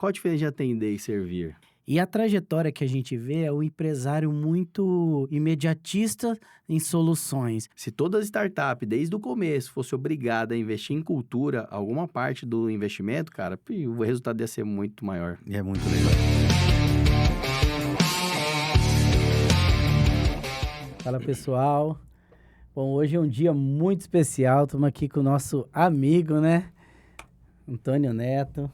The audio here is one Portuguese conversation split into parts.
Qual a diferença de atender e servir? E a trajetória que a gente vê é o empresário muito imediatista em soluções. Se toda startup, desde o começo, fosse obrigada a investir em cultura, alguma parte do investimento, cara, o resultado ia ser muito maior. E é muito legal. Fala, pessoal. Bom, hoje é um dia muito especial. Estamos aqui com o nosso amigo, né? Antônio Neto.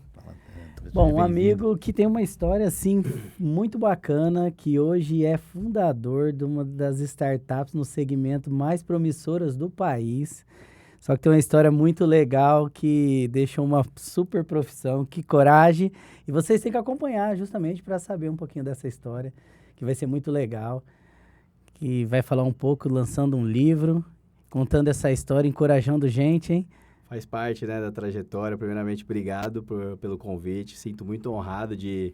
Bom, um amigo que tem uma história, assim, muito bacana, que hoje é fundador de uma das startups no segmento mais promissoras do país. Só que tem uma história muito legal que deixou uma super profissão, que coragem. E vocês têm que acompanhar justamente para saber um pouquinho dessa história, que vai ser muito legal. Que vai falar um pouco, lançando um livro, contando essa história, encorajando gente, hein? Faz parte, né, da trajetória. Primeiramente, obrigado pelo convite. Sinto muito honrado de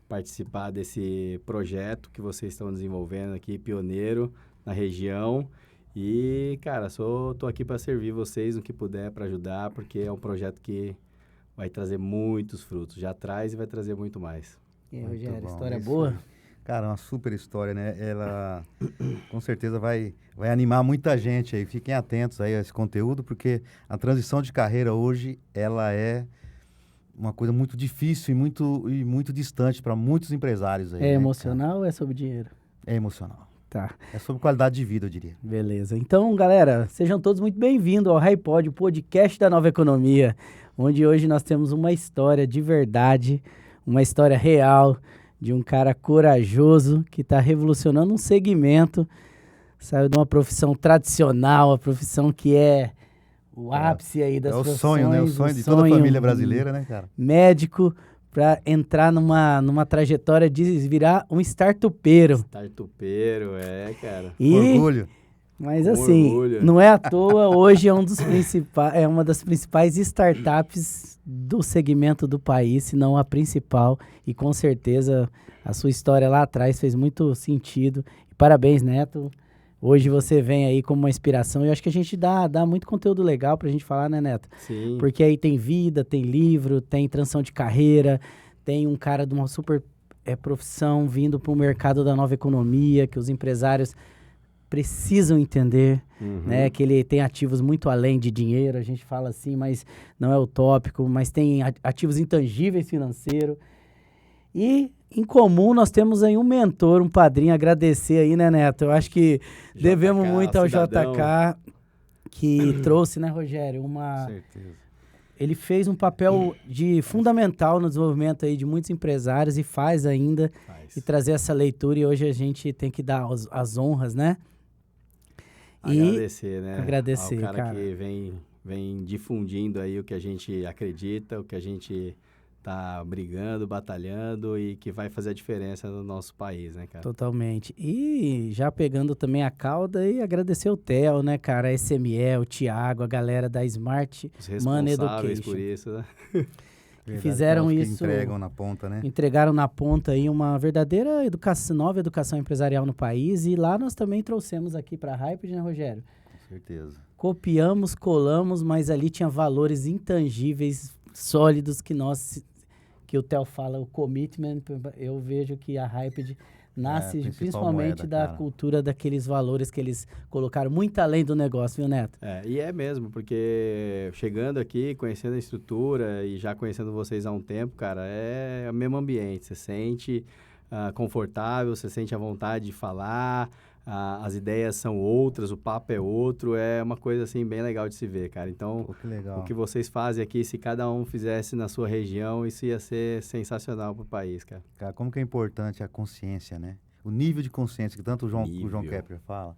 participar desse projeto que vocês estão desenvolvendo aqui, pioneiro na região. E, cara, tô aqui para servir vocês no que puder, para ajudar, porque é um projeto que vai trazer muitos frutos. Já traz e vai trazer muito mais. E aí, Muito Rogério, bom, história isso boa? aí. Cara, uma super história, né? Ela com certeza vai animar muita gente aí. Fiquem atentos aí a esse conteúdo, porque a transição de carreira hoje, ela é uma coisa muito difícil e muito distante para muitos empresários aí, É né, emocional ou é sobre dinheiro? cara? É emocional. Tá, É sobre qualidade de vida, eu diria. beleza. Então, galera, sejam todos muito bem-vindos ao HiPod, o podcast da Nova Economia, onde hoje nós temos uma história de verdade, uma história real, de um cara corajoso que está revolucionando um segmento, saiu de uma profissão tradicional, a profissão que é o ápice aí das É o profissões. sonho, né? O sonho de toda a família brasileira, né, cara? Médico, para entrar numa trajetória de virar um startupeiro. Startupeiro, cara. E, Orgulho. mas Com assim, orgulho. não é à toa, hoje é uma das principais startups do segmento do país, se não a principal, e com certeza a sua história lá atrás fez muito sentido. E parabéns, Neto. Hoje você vem aí como uma inspiração, e eu acho que a gente dá muito conteúdo legal pra gente falar, né, Neto? Sim. Porque aí tem vida, tem livro, tem transição de carreira, tem um cara de uma super profissão vindo para o mercado da nova economia, que os empresários precisam entender, né? Que ele tem ativos muito além de dinheiro, a gente fala assim, mas não é utópico, mas tem ativos intangíveis financeiros. E, em comum, nós temos aí um mentor, um padrinho, agradecer aí, né, Neto? Eu acho que devemos muito ao cidadão. JK, que trouxe, né, Rogério, Com certeza. ele fez um papel fundamental no desenvolvimento aí de muitos empresários e faz ainda, Faz. e trazer essa leitura, e hoje a gente tem que dar as honras, né? Agradecer, né? agradecer, ao cara cara. que vem difundindo aí o que a gente acredita, o que a gente tá brigando, batalhando e que vai fazer a diferença no nosso país, né, cara? Totalmente. E já pegando também a cauda e agradecer o Theo, né, cara, a SME, o Thiago, a galera da Smart Os Money responsáveis Education. por isso, né? Verdade, fizeram que isso- entregam na ponta, né? Entregaram na ponta aí uma verdadeira nova educação empresarial no país, e lá nós também trouxemos aqui para a Hype, né, Rogério? Com certeza. Copiamos, colamos, mas ali tinha valores intangíveis, sólidos, que o Theo fala, o commitment. Eu vejo que a Hyped nasce principal principalmente moeda, da cara. cultura daqueles valores que eles colocaram muito além do negócio, viu, Neto? E é mesmo, porque chegando aqui, conhecendo a estrutura e já conhecendo vocês há um tempo, cara, é o mesmo ambiente. Você sente confortável, você sente a vontade de falar, as ideias são outras, o papo é outro, é uma coisa assim bem legal de se ver, cara. Então, Pô, que legal. o que vocês fazem aqui, se cada um fizesse na sua região, isso ia ser sensacional pro país, cara. Cara, como que é importante a consciência, né? O nível de consciência que tanto o João Nível. Kepler fala.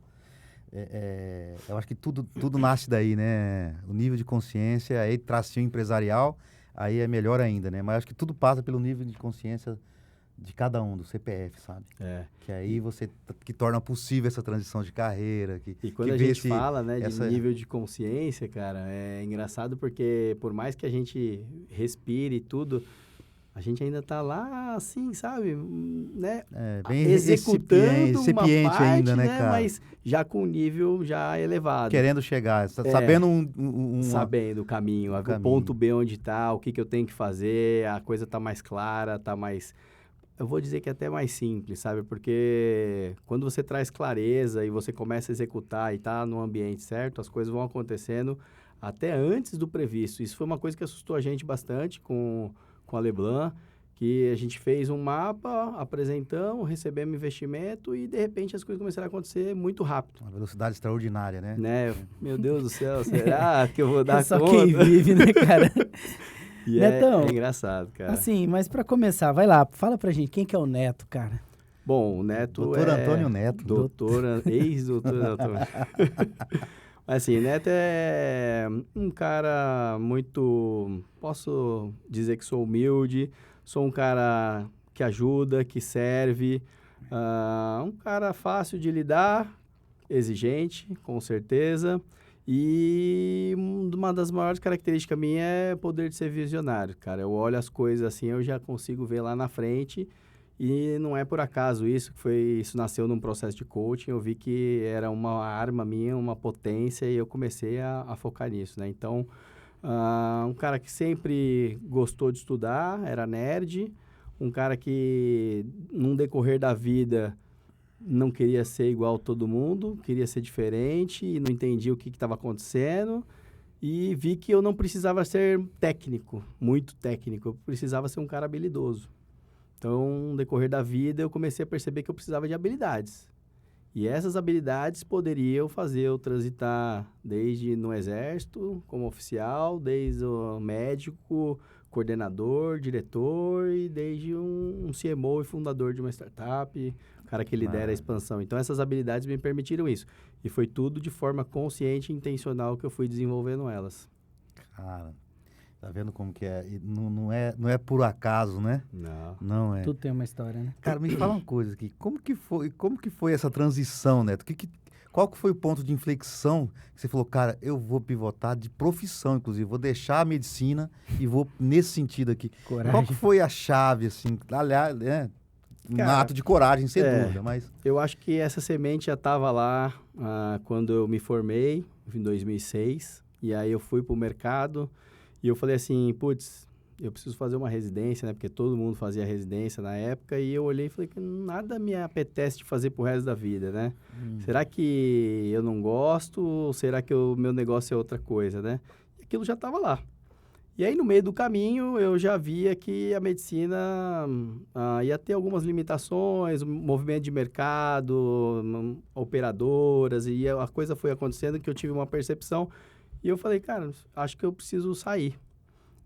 Eu acho que tudo nasce daí, né? O nível de consciência, aí tracinho empresarial, aí é melhor ainda, né? Mas acho que tudo passa pelo nível de consciência de cada um, do CPF, sabe? Que aí que torna possível essa transição de carreira. E quando que a vê gente fala, né, de essa- nível de consciência, cara, é engraçado porque por mais que a gente respire e tudo, A gente ainda está lá, assim, sabe, né? Bem Executando uma recipiente parte, ainda, né, cara? Mas já com um nível já elevado. Querendo chegar, sabendo sabendo o caminho, o ponto B onde está, o que eu tenho que fazer, a coisa está mais clara, está mais... Eu vou dizer que é até mais simples, sabe? Porque quando você traz clareza e você começa a executar e está no ambiente certo, as coisas vão acontecendo até antes do previsto. Isso foi uma coisa que assustou a gente bastante com a Leblanc, que a gente fez um mapa, apresentamos, recebemos investimento e, de repente, as coisas começaram a acontecer muito rápido. Uma velocidade extraordinária, né? Meu Deus do céu, será que eu vou dar só conta? Só quem vive, né, cara? E Netão, é engraçado, cara. Assim, mas para começar, vai lá, fala pra gente, quem que é o Neto, cara? Bom, o Neto Doutor Antônio Neto. Ex-doutor Antônio. Assim, Neto é um cara muito... Posso dizer que sou humilde, sou um cara que ajuda, que serve, um cara fácil de lidar, exigente, com certeza. E uma das maiores características minha é o poder de ser visionário, cara. Eu olho as coisas assim, eu já consigo ver lá na frente. E não é por acaso isso nasceu num processo de coaching, eu vi que era uma arma minha, uma potência, e eu comecei a focar nisso, né? Então, um cara que sempre gostou de estudar, era nerd, um cara que, num decorrer da vida, não queria ser igual a todo mundo, queria ser diferente e não entendia o que estava acontecendo, e vi que eu não precisava ser técnico, muito técnico, eu precisava ser um cara habilidoso. Então, no decorrer da vida, eu comecei a perceber que eu precisava de habilidades. E essas habilidades poderiam fazer eu transitar desde no exército, como oficial, desde o médico, coordenador, diretor, e desde um CMO e fundador de uma startup, o cara que lidera a expansão. Então, essas habilidades me permitiram isso. E foi tudo de forma consciente e intencional que eu fui desenvolvendo elas. Cara... Tá vendo como que é? Não é por acaso, né? Não é. Tudo tem uma história, né? Cara, me fala uma coisa aqui. Como que foi essa transição, Neto? Qual que foi o ponto de inflexão que você falou, cara, eu vou pivotar de profissão, inclusive, vou deixar a medicina e vou nesse sentido aqui. Coragem. Qual que foi a chave, assim? Aliás, um ato de coragem, sem dúvida, mas... Eu acho que essa semente já estava lá quando eu me formei, em 2006, e aí eu fui para o mercado. E eu falei assim, putz, eu preciso fazer uma residência, né? Porque todo mundo fazia residência na época. E eu olhei e falei que nada me apetece de fazer pro resto da vida, né? Será que eu não gosto? Ou será que o meu negócio é outra coisa, né? E aquilo já estava lá. E aí, no meio do caminho, eu já via que a medicina ia ter algumas limitações, movimento de mercado, operadoras, e a coisa foi acontecendo que eu tive uma percepção. E eu falei, cara, acho que eu preciso sair.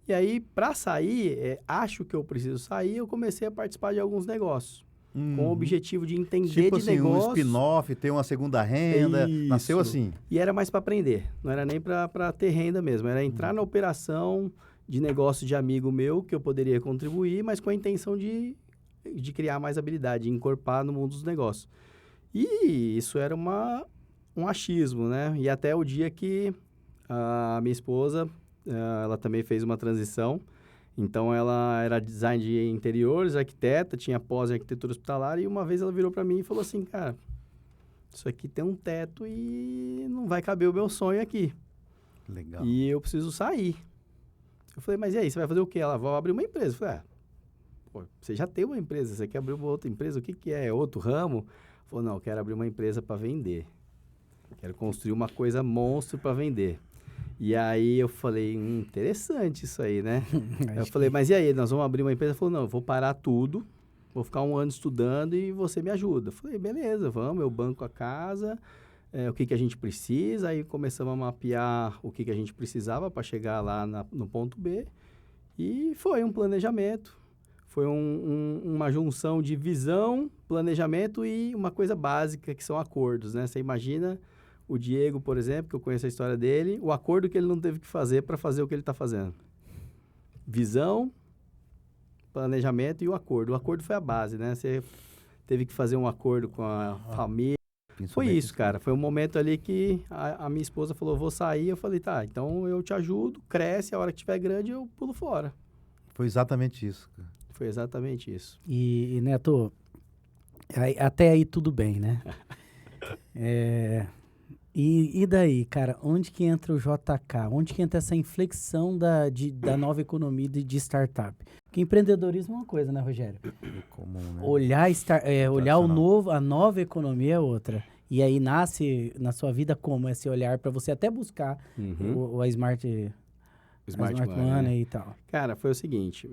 E aí, para sair, acho que eu preciso sair, eu comecei a participar de alguns negócios. Com o objetivo de entender tipo de assim, negócio. Um spin-off, ter uma segunda renda. Isso. Nasceu assim. E era mais para aprender. Não era nem para ter renda mesmo. Era entrar na operação de negócio de amigo meu, que eu poderia contribuir, mas com a intenção de criar mais habilidade, de encorpar no mundo dos negócios. E isso era um achismo, né? E até o dia que... A minha esposa, ela também fez uma transição. Então, ela era design de interiores, arquiteta, tinha pós em arquitetura hospitalar. E uma vez ela virou para mim e falou assim, cara, isso aqui tem um teto e não vai caber o meu sonho aqui. Legal. E eu preciso sair. Eu falei, mas e aí, você vai fazer o quê? Ela vai abrir uma empresa. Eu falei, você já tem uma empresa, você quer abrir uma outra empresa? O que é? Outro ramo? Ela falou, não, eu quero abrir uma empresa para vender. Quero construir uma coisa monstro para vender. E aí eu falei, interessante isso aí, né? Eu falei, mas e aí, nós vamos abrir uma empresa? Ela falou, não, eu vou parar tudo, vou ficar 1 ano estudando e você me ajuda. Eu falei, beleza, vamos, eu banco a casa, o que a gente precisa. Aí começamos a mapear o que a gente precisava para chegar lá no ponto B. E foi um planejamento, foi uma junção de visão, planejamento e uma coisa básica que são acordos, né? Você imagina... O Diego, por exemplo, que eu conheço a história dele, o acordo que ele não teve que fazer para fazer o que ele está fazendo. Visão, planejamento e o acordo. O acordo foi a base, né? Você teve que fazer um acordo com a família. Foi isso, cara. Foi um momento ali que a minha esposa falou, vou sair. Eu falei, tá, então eu te ajudo, cresce, a hora que tiver grande eu pulo fora. Foi exatamente isso. Foi exatamente isso. E Neto, até aí tudo bem, né? E daí, cara, onde que entra o JK? Onde que entra essa inflexão da nova economia de startup? Porque empreendedorismo é uma coisa, né, Rogério? Comum, né? Olhar a nova economia é outra. E aí nasce na sua vida como esse olhar para você até buscar o Smart Money, né? E tal. Cara, foi o seguinte,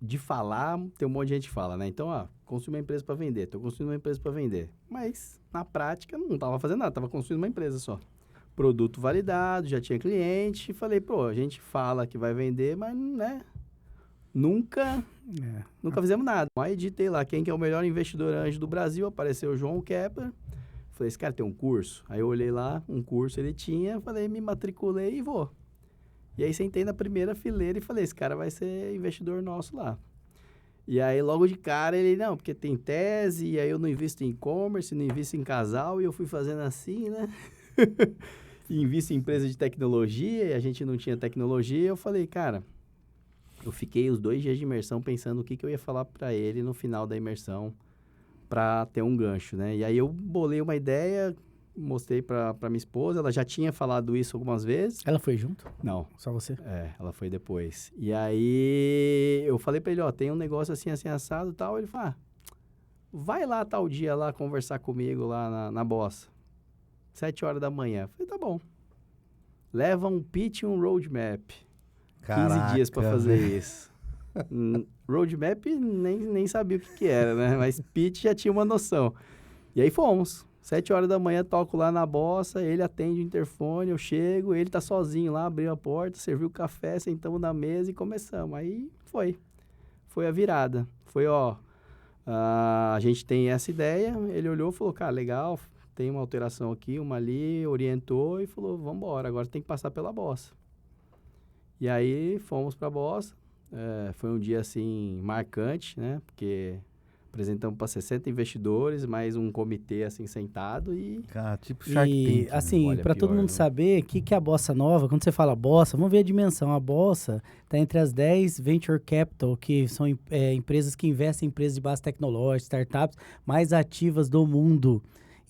de falar, tem um monte de gente que fala, né? Então, construí uma empresa para vender, tô construindo uma empresa para vender. Mas, na prática, não tava fazendo nada, tava construindo uma empresa só. Produto validado, já tinha cliente, e falei, pô, a gente fala que vai vender, mas, né, nunca fizemos nada. Aí editei lá, quem que é o melhor investidor anjo do Brasil, apareceu o João Kepler. Falei, esse cara tem um curso? Aí eu olhei lá, um curso ele tinha, falei, me matriculei e vou. E aí sentei na primeira fileira e falei, esse cara vai ser investidor nosso lá. E aí logo de cara ele, não, porque tem tese, e aí eu não invisto em e-commerce, não invisto em casal, e eu fui fazendo assim, né? E invisto em empresa de tecnologia, e a gente não tinha tecnologia, eu falei, cara, eu fiquei os 2 dias de imersão pensando o que eu ia falar para ele no final da imersão para ter um gancho, né? E aí eu bolei uma ideia, mostrei para minha esposa, ela já tinha falado isso algumas vezes. Ela foi junto? Não. Só você? Ela foi depois. E aí eu falei para ele, tem um negócio assim, assim, assado e tal. Ele falou, vai lá tal dia lá conversar comigo lá na Bossa. 7 horas da manhã. Eu falei, tá bom. Leva um pitch e um roadmap. Caraca, 15 dias para fazer isso. Roadmap nem sabia o que era, né? Mas pitch já tinha uma noção. E aí fomos. 7 horas da manhã, toco lá na Bossa, ele atende o interfone, eu chego, ele tá sozinho lá, abriu a porta, serviu o café, sentamos na mesa e começamos. Aí foi a virada. Foi, a gente tem essa ideia, ele olhou e falou, cara, legal, tem uma alteração aqui, uma ali, orientou e falou, vamos embora, agora tem que passar pela Bossa. E aí fomos pra Bossa, foi um dia assim marcante, né, porque apresentamos para 60 investidores, mais um comitê, assim, sentado e... Cara, tipo Shark Tank. E, assim, para todo mundo saber, o que é a Bossa Nova, quando você fala Bossa, vamos ver a dimensão. A Bossa está entre as 10 Venture Capital, que são empresas que investem em empresas de base tecnológica, startups mais ativas do mundo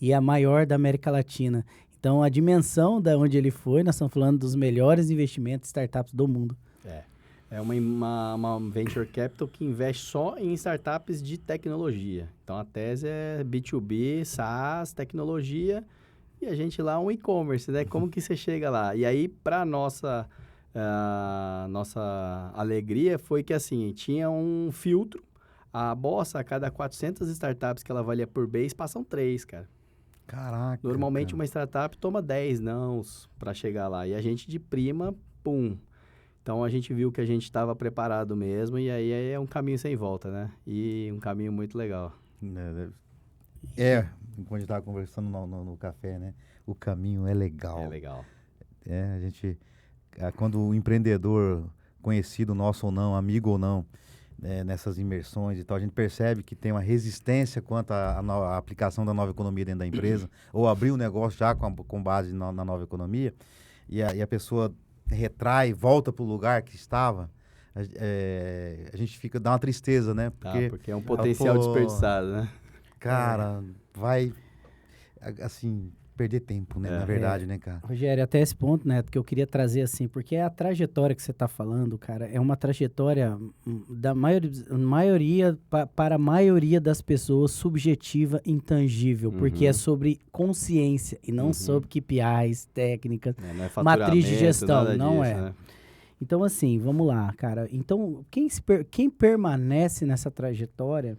e a maior da América Latina. Então, a dimensão da onde ele foi, nós estamos falando dos melhores investimentos de startups do mundo. É uma venture capital que investe só em startups de tecnologia. Então, a tese é B2B, SaaS, tecnologia, e a gente lá um e-commerce, né? Como que você chega lá? E aí, para nossa alegria, foi que, assim, tinha um filtro. A Bossa, a cada 400 startups que ela avalia por mês, passam 3, cara. Caraca. Normalmente, uma startup toma 10 nãos para chegar lá. E a gente, de prima, pum. Então, a gente viu que a gente estava preparado mesmo, e aí é um caminho sem volta, né? E um caminho muito legal. Quando a gente estava conversando no café, né? O caminho é legal. É legal. A gente... Quando o empreendedor, conhecido nosso ou não, amigo ou não, nessas imersões e tal, a gente percebe que tem uma resistência quanto à aplicação da nova economia dentro da empresa, ou abrir o negócio já com base na nova economia, e a pessoa retrai, volta para o lugar que estava, a gente dá uma tristeza, né? Porque é um potencial desperdiçado, né? Cara, vai, assim, perder tempo, né? Na verdade, né, cara? Rogério, até esse ponto, né, que eu queria trazer assim, porque a trajetória que você está falando, cara, é uma trajetória da maioria para a maioria das pessoas subjetiva, intangível, porque é sobre consciência e não sobre KPIs, técnicas, não é matriz de gestão, não disso, é. Né? Então, assim, vamos lá, cara. Então, quem permanece nessa trajetória,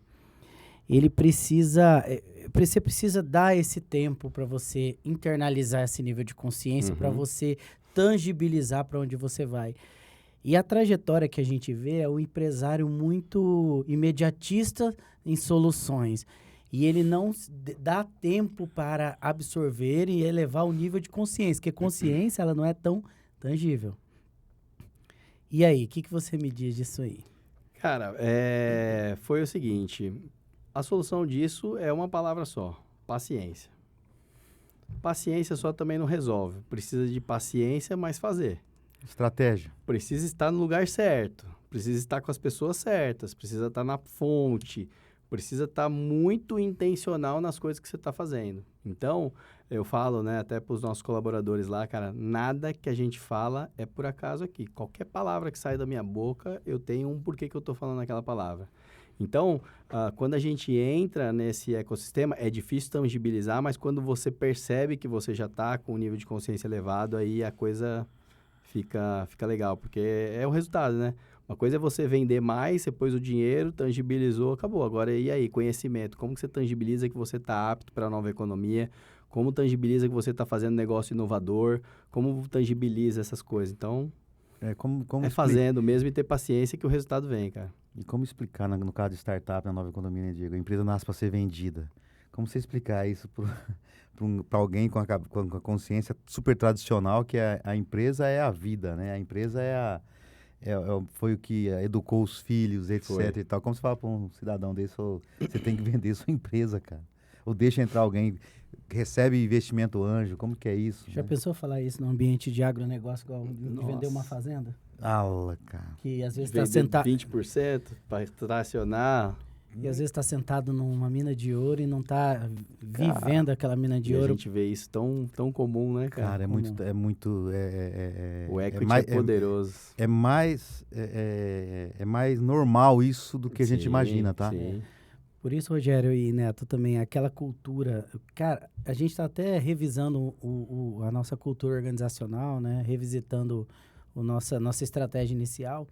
ele precisa... Você precisa dar esse tempo para você internalizar esse nível de consciência, para você tangibilizar para onde você vai. E a trajetória que a gente vê é o empresário muito imediatista em soluções. E ele não dá tempo para absorver e elevar o nível de consciência, porque consciência ela não é tão tangível. E aí, o que você me diz disso aí? Cara, foi o seguinte... A solução disso é uma palavra só, paciência. Paciência só também não resolve. Precisa de paciência, mas fazer. Estratégia. Precisa estar no lugar certo, precisa estar com as pessoas certas, precisa estar na fonte, precisa estar muito intencional nas coisas que você está fazendo. Então, eu falo, né, até para os nossos colaboradores lá, cara, nada que a gente fala é por acaso aqui. Qualquer palavra que sai da minha boca, eu tenho um porquê que eu estou falando aquela palavra. Então, quando a gente entra nesse ecossistema, é difícil tangibilizar, mas quando você percebe que você já está com um nível de consciência elevado, aí a coisa fica legal, porque é o resultado, né? Uma coisa é você vender mais, você pôs o dinheiro, tangibilizou, acabou. Agora, e aí? Conhecimento. Como que você tangibiliza que você está apto para a nova economia? Como tangibiliza que você está fazendo negócio inovador? Como tangibiliza essas coisas? Então, fazendo mesmo e ter paciência que o resultado vem, cara. E como explicar, no caso de startup, na nova economia, né, Diego? A empresa nasce para ser vendida. Como você explicar isso para alguém com a consciência super tradicional que a empresa é a vida, né? A empresa foi o que educou os filhos, etc. e tal. Como você fala para um cidadão desse, você tem que vender sua empresa, cara? Ou deixa entrar alguém, recebe investimento anjo, como que é isso? Já pensou falar isso no ambiente de agronegócio, igual de vender uma fazenda? Aula, cara. Que às vezes está sentado... 20% para tracionar... E às vezes está sentado numa mina de ouro e não está vivendo aquela mina de ouro. A gente vê isso tão comum, né, cara? Cara, é muito... O equity é poderoso. É mais normal isso do que a gente imagina, tá? Sim. Por isso, Rogério e Neto, também, aquela cultura... Cara, a gente está até revisando a nossa cultura organizacional, né? Revisitando nossa estratégia inicial.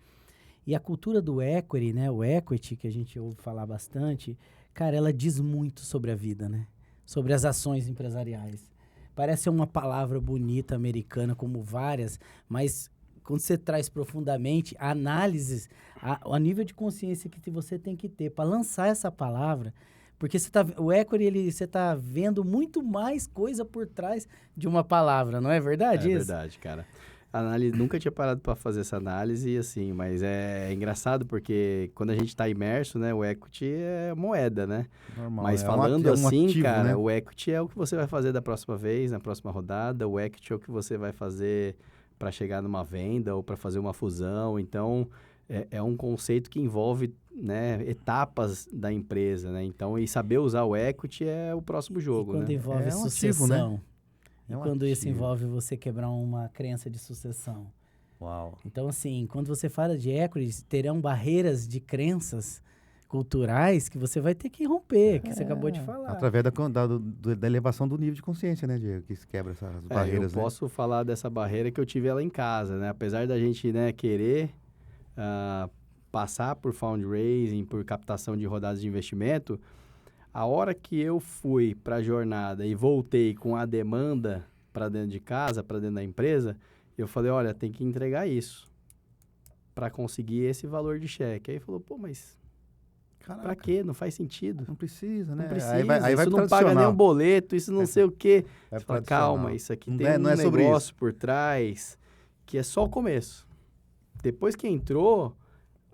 E a cultura do equity, né? O equity, que a gente ouve falar bastante, cara, ela diz muito sobre a vida, né? Sobre as ações empresariais. Parece ser uma palavra bonita, americana, como várias, mas quando você traz profundamente a análise, a nível de consciência que você tem que ter para lançar essa palavra, porque o equity, você está vendo muito mais coisa por trás de uma palavra, não é verdade isso? É verdade, cara. Nunca tinha parado para fazer essa análise, assim, mas é engraçado porque quando a gente está imerso, né, o equity é moeda, né? Normal, mas falando assim, ativo, cara, né? o equity é o que você vai fazer da próxima vez, na próxima rodada, o equity é o que você vai fazer para chegar numa venda ou para fazer uma fusão. Então, é um conceito que envolve, né, etapas da empresa, né? Então, e saber usar o equity é o próximo jogo, quando né? envolve sucessão, ativo, né? E quando isso envolve você quebrar uma crença de sucessão. Uau. Então, assim, quando você fala de equity, terão barreiras de crenças culturais que você vai ter que romper, que você acabou de falar. Através da elevação do nível de consciência, né, Diego? Que se quebra essas barreiras, eu posso falar dessa barreira que eu tive ela em casa, né? Apesar da gente, né, querer passar por fundraising, por captação de rodadas de investimento, a hora que eu fui para a jornada e voltei com a demanda para dentro de casa, para dentro da empresa, eu falei, olha, tem que entregar isso para conseguir esse valor de cheque. Aí falou, pô, mas para quê? Não faz sentido. Não precisa, né? Não precisa, aí vai isso não paga nem um boleto, isso não sei o quê. Você fala, calma, isso aqui tem um negócio por trás que é só o começo. Depois que entrou,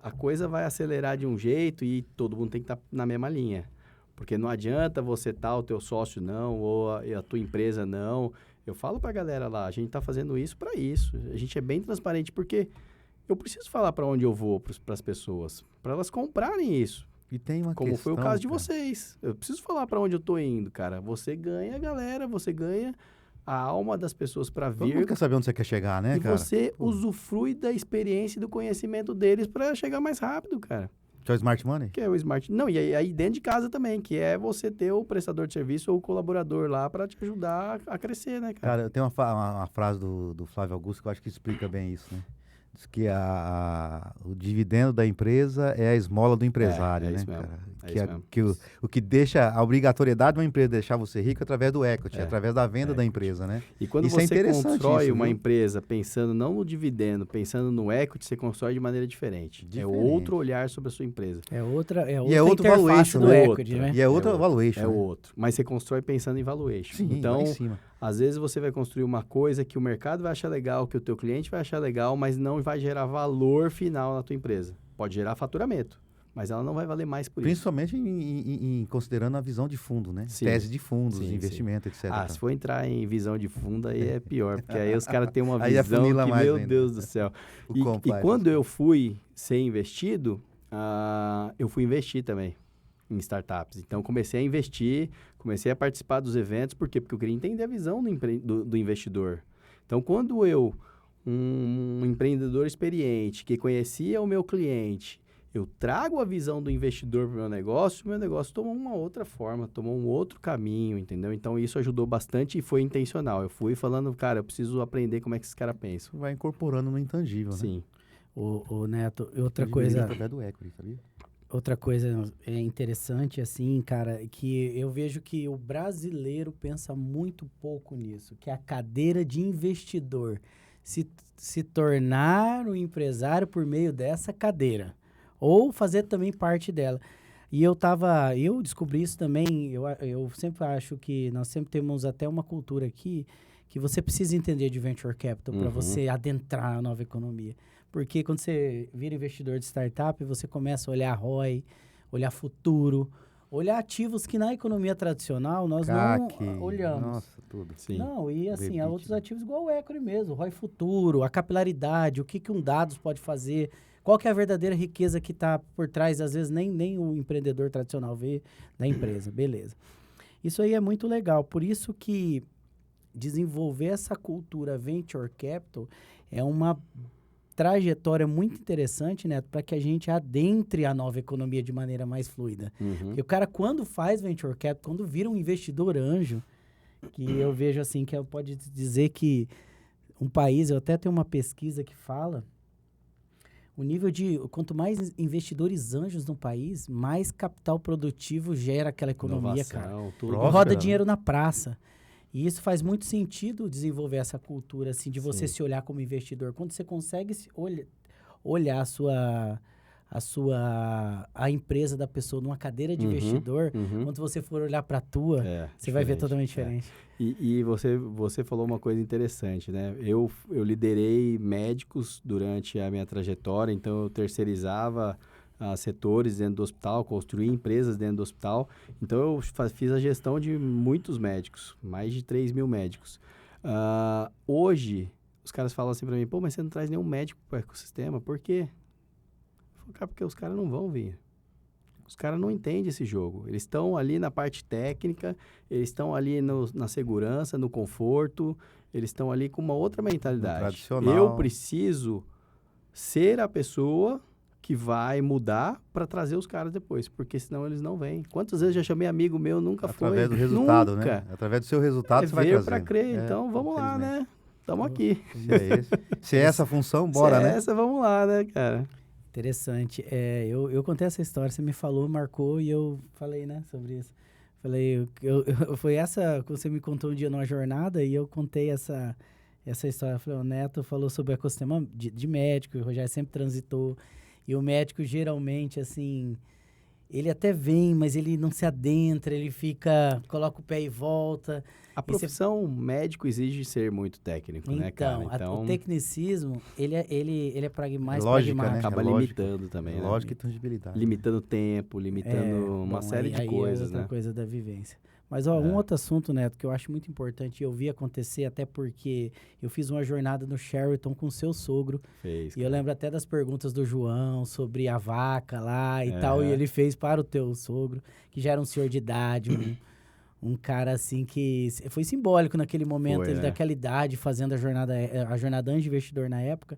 a coisa vai acelerar de um jeito e todo mundo tem que estar na mesma linha. Porque não adianta você o teu sócio não, ou a tua empresa não. Eu falo pra galera lá, a gente tá fazendo isso para isso. A gente é bem transparente porque eu preciso falar para onde eu vou para as pessoas, para elas comprarem isso. E tem uma Como questão, foi o caso de vocês. Eu preciso falar para onde eu tô indo, cara. Você ganha a galera, você ganha a alma das pessoas para vir. Todo mundo quer saber onde você quer chegar, né, cara? E você usufrui da experiência e do conhecimento deles para chegar mais rápido, cara. Que é o Smart Money? Que é o Smart... Não, e aí dentro de casa também, que é você ter o prestador de serviço ou o colaborador lá para te ajudar a crescer, né, cara? Cara, tem uma frase do Flávio Augusto que eu acho que explica bem isso, né? Diz que o dividendo da empresa é a esmola do empresário, né, isso mesmo. cara? O que deixa a obrigatoriedade de uma empresa deixar você rico é através do equity, através da venda da empresa, né? E quando isso você constrói uma viu? empresa pensando não no dividendo, pensando no equity, você constrói de maneira diferente. É outro olhar sobre a sua empresa. É outra e é outro valuation do equity, né? E é outra valuation. É outro. Mas você constrói pensando em valuation. Sim, então, lá em cima. Às vezes você vai construir uma coisa que o mercado vai achar legal, que o teu cliente vai achar legal, mas não vai gerar valor final na tua empresa. Pode gerar faturamento, mas ela não vai valer mais por isso. Principalmente considerando a visão de fundo, né? Sim. Tese de fundos, Sim, investimento, etc. Se for entrar em visão de fundo, aí é pior, porque aí os caras têm uma Aí visão afunila que, mais meu ainda. Deus do céu. O E compliance. quando eu fui ser investido, eu fui investir também em startups. Então, comecei a investir, comecei a participar dos eventos. Por quê? Porque eu queria entender a visão do investidor. Então, quando um empreendedor experiente, que conhecia o meu cliente, eu trago a visão do investidor para o meu negócio tomou uma outra forma, tomou um outro caminho, entendeu? Então, isso ajudou bastante e foi intencional. Eu fui falando, cara, eu preciso aprender como é que esses caras pensam. Vai incorporando no intangível, né? Sim. O Neto, outra Intangível coisa... através do equity, sabia? Outra coisa interessante, assim, cara, que eu vejo que o brasileiro pensa muito pouco nisso, que é a cadeira de investidor. Se tornar um empresário por meio dessa cadeira. Ou fazer também parte dela. E eu descobri isso também, eu sempre acho que nós sempre temos até uma cultura aqui que você precisa entender de venture capital para você adentrar a nova economia. Porque quando você vira investidor de startup, você começa a olhar ROI, olhar futuro, olhar ativos que na economia tradicional nós não olhamos. Nossa, tudo. Sim. Não, e assim, há Rebite, outros né? ativos igual o equity mesmo, ROI futuro, a capilaridade, o que um dados pode fazer, qual que é a verdadeira riqueza que está por trás, às vezes nem o empreendedor tradicional vê da empresa, beleza. Isso aí é muito legal, por isso que desenvolver essa cultura venture capital é uma trajetória muito interessante, né, para que a gente adentre a nova economia de maneira mais fluida. Porque o cara, quando faz venture capital, quando vira um investidor anjo, que eu vejo assim, que pode dizer que um país, eu até tenho uma pesquisa que fala, o nível de, quanto mais investidores anjos no país, mais capital produtivo gera aquela economia, cara. Tudo. Próspera, Roda né? dinheiro na praça. E isso faz muito sentido desenvolver essa cultura, assim, de você Sim. se olhar como investidor. Quando você consegue olhar a empresa da pessoa numa cadeira de investidor, quando você for olhar para a tua, você vai ver totalmente diferente. E você falou uma coisa interessante, né? Eu liderei médicos durante a minha trajetória, então eu terceirizava setores dentro do hospital, construí empresas dentro do hospital. Então, eu fiz a gestão de muitos médicos, mais de 3 mil médicos. Hoje, os caras falam assim para mim, pô, mas você não traz nenhum médico para o ecossistema, por quê? Eu falo, cara, porque os caras não vão vir. Os caras não entendem esse jogo. Eles estão ali na parte técnica, eles estão ali na segurança, no conforto, eles estão ali com uma outra mentalidade. Tradicional. Eu preciso ser a pessoa que vai mudar para trazer os caras depois, porque senão eles não vêm. Quantas vezes já chamei amigo meu, nunca foi. Através do resultado, nunca. né? Através do seu resultado, você vai trazer. Para crer, então vamos lá, né? Estamos aqui. Se é essa a função, bora, né? Se é essa, vamos lá, né, cara? Interessante. Eu contei essa história, você me falou, marcou, e eu falei, né, sobre isso. Falei, foi essa que você me contou um dia numa jornada, e eu contei essa história. Eu falei, o Neto falou sobre o ecossistema de médico, o Rogério sempre transitou. E o médico, geralmente, assim, ele até vem, mas ele não se adentra, ele coloca o pé e volta. A profissão médico exige ser muito técnico, né, cara? Então, o tecnicismo, ele é mais lógica, pragmático. né? Acaba lógica. limitando também, né? Lógica e tangibilidade. Limitando tempo, limitando uma série de coisas, é outra né? coisa da vivência. Mas, um outro assunto, Neto, que eu acho muito importante, eu vi acontecer até porque eu fiz uma jornada no Sheraton com o seu sogro. Fez, e eu lembro até das perguntas do João sobre a vaca lá e tal. E ele fez para o teu sogro, que já era um senhor de idade, um cara assim que foi simbólico naquele momento, ele daquela idade, fazendo a jornada Anjo Investidor na época,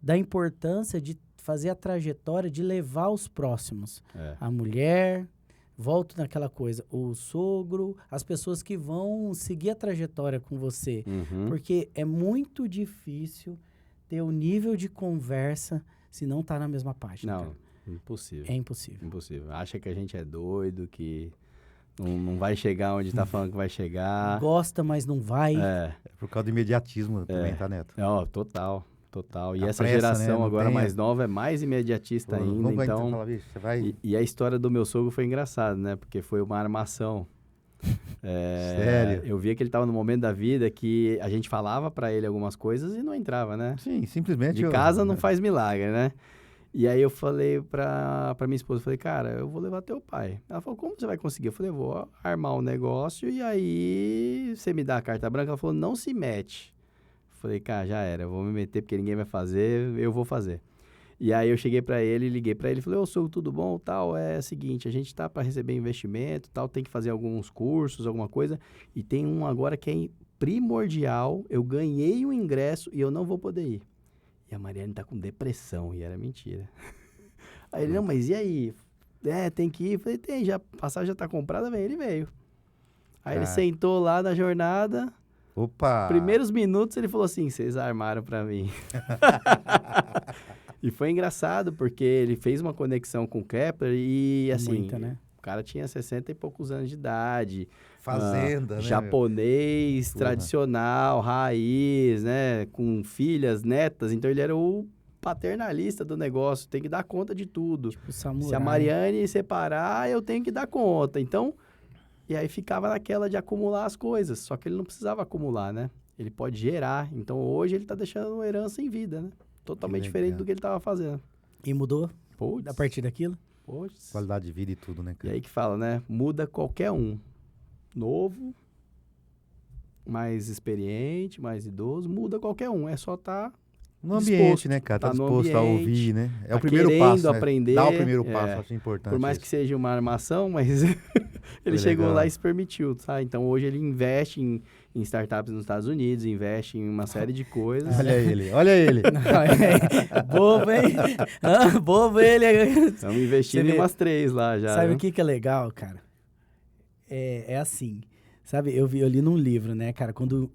da importância de fazer a trajetória de levar os próximos. A mulher... Volto naquela coisa, o sogro, as pessoas que vão seguir a trajetória com você. Porque é muito difícil ter o nível de conversa se não tá na mesma página. Não, cara. impossível. É impossível. Impossível. Acha que a gente é doido, que não vai chegar onde tá falando que vai chegar. Gosta, mas não vai. É por causa do imediatismo também, tá, Neto? Total. E A essa pressa, geração né? agora mais nova é mais imediatista ainda, então... Falar, bicho, você vai... E a história do meu sogro foi engraçada, né? Porque foi uma armação. Sério? Eu via que ele estava no momento da vida que a gente falava para ele algumas coisas e não entrava, né? Sim, simplesmente... De casa não faz milagre, né? E aí eu falei pra minha esposa, falei, cara, eu vou levar teu pai. Ela falou, como você vai conseguir? Eu falei, eu vou armar um negócio e aí você me dá a carta branca? Ela falou, não se mete. Eu falei, cara, já era, eu vou me meter porque ninguém vai fazer, eu vou fazer. E aí eu cheguei pra ele, liguei pra ele, falei, ô, sou tudo bom, tal, é o seguinte, a gente tá pra receber investimento, tal, tem que fazer alguns cursos, alguma coisa, e tem um agora que é primordial, eu ganhei um ingresso e eu não vou poder ir. E a Mariane tá com depressão, e era mentira. Aí ele, não, mas e aí? Tem que ir? Eu falei, tem, já, a passagem já tá comprada, vem, ele veio. Aí ele sentou lá na jornada, Opa! primeiros minutos ele falou assim, vocês armaram pra mim. E foi engraçado, porque ele fez uma conexão com o Kepler e, assim, Muita, né? o cara tinha 60 e poucos anos de idade. Fazenda, né? Japonês, Porra. tradicional, raiz, né? Com filhas, netas. Então, ele era o paternalista do negócio. Tem que dar conta de tudo. Tipo, samurai. Se a Mariane separar, eu tenho que dar conta. Então, e aí ficava naquela de acumular as coisas. Só que ele não precisava acumular, né? Ele pode gerar. Então, hoje ele tá deixando uma herança em vida, né? Totalmente diferente do que ele tava fazendo. E mudou Puts, a partir daquilo? puts. Qualidade de vida e tudo, né, E cara? aí que fala, né? Muda qualquer um. Novo, mais experiente, mais idoso, muda qualquer um. É só estar No ambiente, disposto, né, cara? Tá tá no disposto a ambiente, ouvir, né? É tá o primeiro querendo passo, né? aprender, Dá o primeiro é. passo, acho importante Por mais isso. que seja uma armação, mas ele chegou legal. lá e se permitiu, tá? Então hoje ele investe em startups nos Estados Unidos, investe em uma série de coisas. Olha ele, olha ele. Bobo, hein? Bobo ele. Estamos investindo Você em vê- umas 3 lá já. Sabe viu? o que é legal, cara? É assim, sabe? Eu li num livro, né, cara? Quando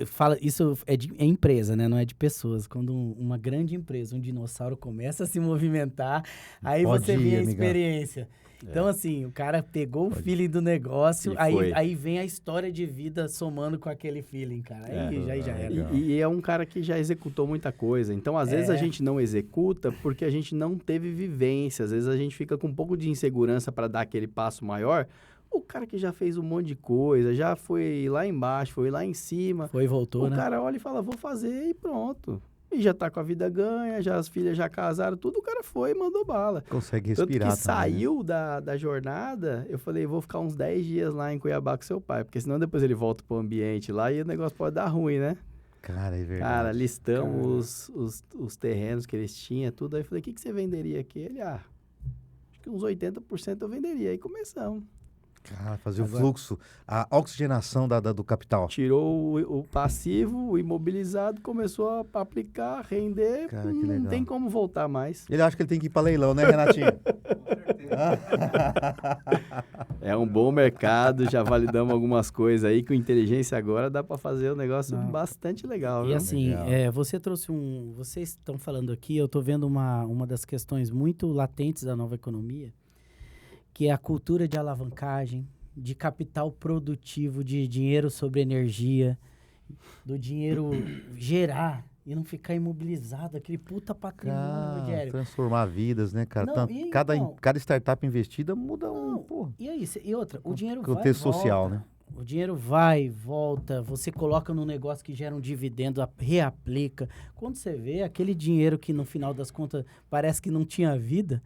fala, isso é empresa, né? Não é de pessoas. Quando uma grande empresa, um dinossauro começa a se movimentar, aí Pode você ir, vê a amigão. experiência. Então, assim, o cara pegou o feeling do negócio, E foi. aí vem a história de vida somando com aquele feeling, cara. Aí já era. legal. E é um cara que já executou muita coisa. Então, às vezes, a gente não executa porque a gente não teve vivência. Às vezes, a gente fica com um pouco de insegurança para dar aquele passo maior. O cara que já fez um monte de coisa, já foi lá embaixo, foi lá em cima. Foi e voltou, O né? cara olha e fala, vou fazer e pronto. E já tá com a vida ganha, já as filhas já casaram, tudo. O cara foi e mandou bala. Consegue Tanto respirar que também, né? saiu da jornada, eu falei, vou ficar uns 10 dias lá em Cuiabá com seu pai. Porque senão depois ele volta pro ambiente lá e o negócio pode dar ruim, né? Cara, é verdade. Cara, listamos os terrenos que eles tinham, tudo. Aí eu falei, o que você venderia aqui? Ele, acho que uns 80% eu venderia. Aí começamos. Cara, fazer Agora- o fluxo, a oxigenação do capital. Tirou o passivo, o imobilizado, começou a aplicar, render. Cara, que não legal. tem como voltar mais. Ele acha que ele tem que ir pra leilão, né, Renatinho? É um bom mercado, já validamos algumas coisas aí. Com inteligência agora dá para fazer um negócio Não. bastante legal. E viu? assim, Legal. você trouxe vocês estão falando aqui, eu estou vendo uma das questões muito latentes da nova economia, que é a cultura de alavancagem, de capital produtivo, de dinheiro sobre energia, do dinheiro gerar e não ficar imobilizado, aquele puta patrimônio, Cara, Rogério. transformar vidas, né, cara? Não, Tanto- e cada então- startup investida muda Não, pô, E aí, e outra, o dinheiro vai e contexto volta. social, né? O dinheiro vai, volta, você coloca num negócio que gera um dividendo, reaplica. Quando você vê aquele dinheiro que no final das contas parece que não tinha vida,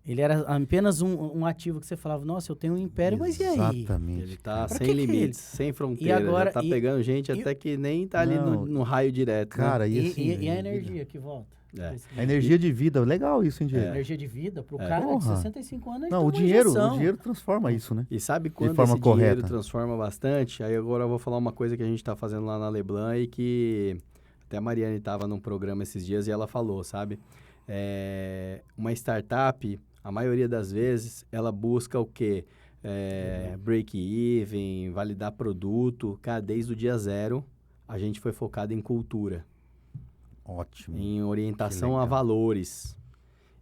ele era apenas um ativo que você falava, nossa, eu tenho um império, mas e aí? Exatamente. Ele tá Pra sem que limites, sem fronteira. agora- já tá pegando gente até que nem tá ali Não, no raio direto. né? Cara, E, assim, e a energia que volta? É. a energia de vida, legal isso, hein, Diego? Energia de vida pro É. cara de Porra. 65 anos. ele Não, toma o uma dinheiro injeção. transforma isso, né? E sabe quando forma esse dinheiro correta. transforma bastante? Aí agora eu vou falar uma coisa que a gente está fazendo lá na Leblanc e que até a Mariane estava num programa esses dias e ela falou, sabe? Uma startup, a maioria das vezes, ela busca o quê? Break-even, validar produto. Cara, desde o dia zero, a gente foi focado em cultura, Ótimo. em orientação a legal. valores.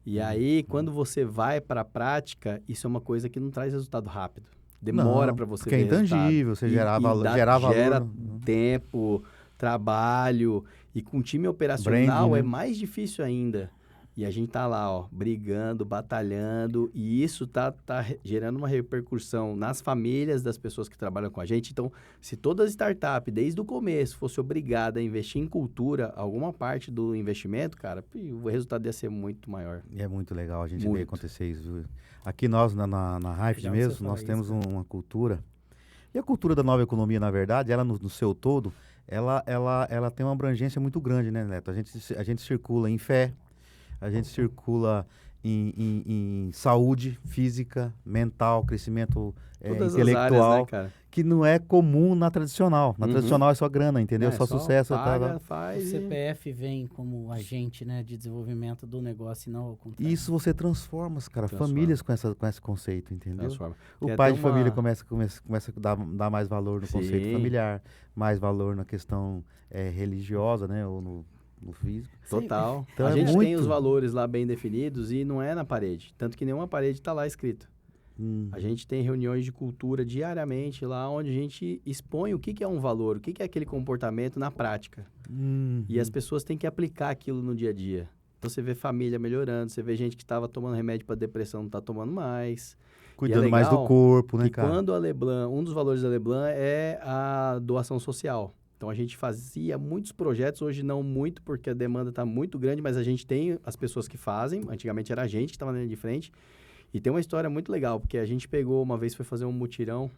E aí, quando você vai para a prática, isso é uma coisa que não traz resultado rápido. Demora Não, para você porque ver é intangível, você gerar valor, gerar valor. Gera no- tempo, trabalho. E com time operacional Branding, né? é mais difícil ainda. E a gente tá lá, ó, brigando, batalhando, e isso tá gerando uma repercussão nas famílias das pessoas que trabalham com a gente. Então, se toda startup, desde o começo, fosse obrigada a investir em cultura, alguma parte do investimento, cara, o resultado ia ser muito maior. E é muito legal a gente Muito. ver acontecer isso. Viu? Aqui nós, na Hive Legal mesmo, você nós falar temos isso, uma cultura. E a cultura da nova economia, na verdade, ela no seu todo, ela tem uma abrangência muito grande, né, Neto? A gente circula em fé, a gente circula em saúde física, mental, crescimento Todas as intelectual, áreas, né, cara? que não é comum na tradicional. Na Uhum. tradicional é só grana, entendeu? É, só sucesso. paga, O faz. CPF vem como agente, né, de desenvolvimento do negócio e não ao contrário. Isso você transforma, cara, Transforma. famílias com esse conceito, entendeu? Transforma. O Tem pai até de família uma- começa a dar mais valor no conceito Sim. familiar, mais valor na questão religiosa, né? Ou no físico. Total. Então A é gente tem muito. os valores lá bem definidos e não é na parede. Tanto que nenhuma parede está lá escrito. A gente tem reuniões de cultura diariamente lá, onde a gente expõe o que é um valor, o que é aquele comportamento na prática. E as pessoas têm que aplicar aquilo no dia a dia. Então você vê família melhorando, você vê gente que estava tomando remédio para depressão, não está tomando mais. Cuidando E é mais do legal corpo, né, que cara? quando a Leblanc, um dos valores da Leblanc é a doação social. Então a gente fazia muitos projetos, hoje não muito, porque a demanda está muito grande, mas a gente tem as pessoas que fazem. Antigamente era a gente que estava na linha de frente. E tem uma história muito legal, porque a gente pegou uma vez, foi fazer um mutirão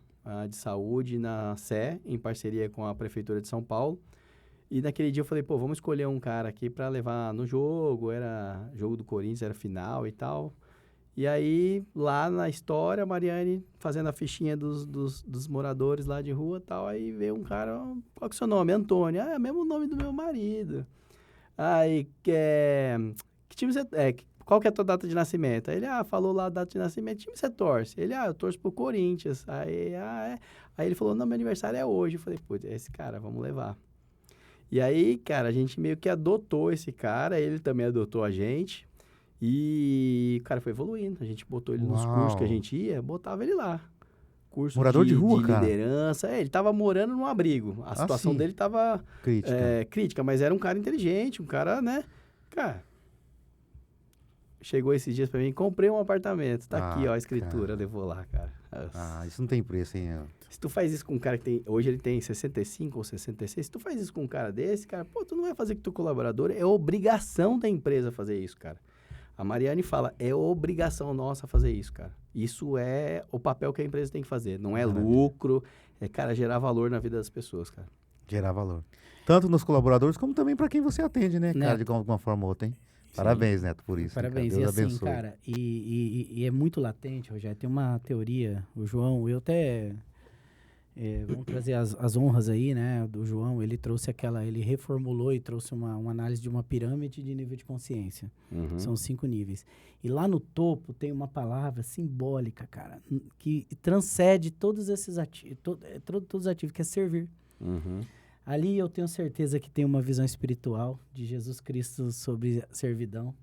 de saúde na Sé, em parceria com a Prefeitura de São Paulo. E naquele dia eu falei, pô, vamos escolher um cara aqui para levar no jogo, era jogo do Corinthians, era final e tal. E aí, lá na história, a Mariane fazendo a fichinha dos moradores lá de rua e tal, aí veio um cara, qual que é o seu nome? Antônio. Ah, é o mesmo nome do meu marido. Aí, que time você... qual que é a tua data de nascimento? Aí ele, falou lá a data de nascimento, que time você torce? Ele, eu torço pro Corinthians. Aí, Aí ele falou, não, meu aniversário é hoje. Eu falei, putz, esse cara, vamos levar. E aí, cara, a gente meio que adotou esse cara, ele também adotou a gente. E o cara foi evoluindo. A gente botou ele nos cursos que a gente ia, botava ele lá. Curso Morador de rua, cara. liderança. Ele tava morando num abrigo. A situação sim. dele tava Crítica. crítica, mas era um cara inteligente, um cara, né? Cara, chegou esses dias pra mim, comprei um apartamento. Tá aqui, ó, a escritura, cara. levou lá, cara. Isso não tem preço, hein? Se tu faz isso com um cara que tem... Hoje ele tem 65 ou 66. Se tu faz isso com um cara desse, cara, pô, tu não vai fazer com teu colaborador. É obrigação da empresa fazer isso, cara. A Mariane fala, é obrigação nossa fazer isso, cara. Isso é o papel que a empresa tem que fazer. Não é lucro, é, cara, gerar valor na vida das pessoas, cara. Gerar valor. Tanto nos colaboradores, como também para quem você atende, né, cara? Neto. De alguma forma ou outra, hein? Parabéns, Neto, por isso. Parabéns. Cara. E Deus assim, abençoe. cara, e é muito latente, Rogério. Tem uma teoria, o João, eu até... vamos trazer as honras aí, né, do João. Ele trouxe ele reformulou e trouxe uma análise de uma pirâmide de nível de consciência. Uhum. São 5 níveis. E lá no topo tem uma palavra simbólica, cara, que transcende todos esses ativos, todos os ativos, que é servir. Uhum. Ali eu tenho certeza que tem uma visão espiritual de Jesus Cristo sobre servidão.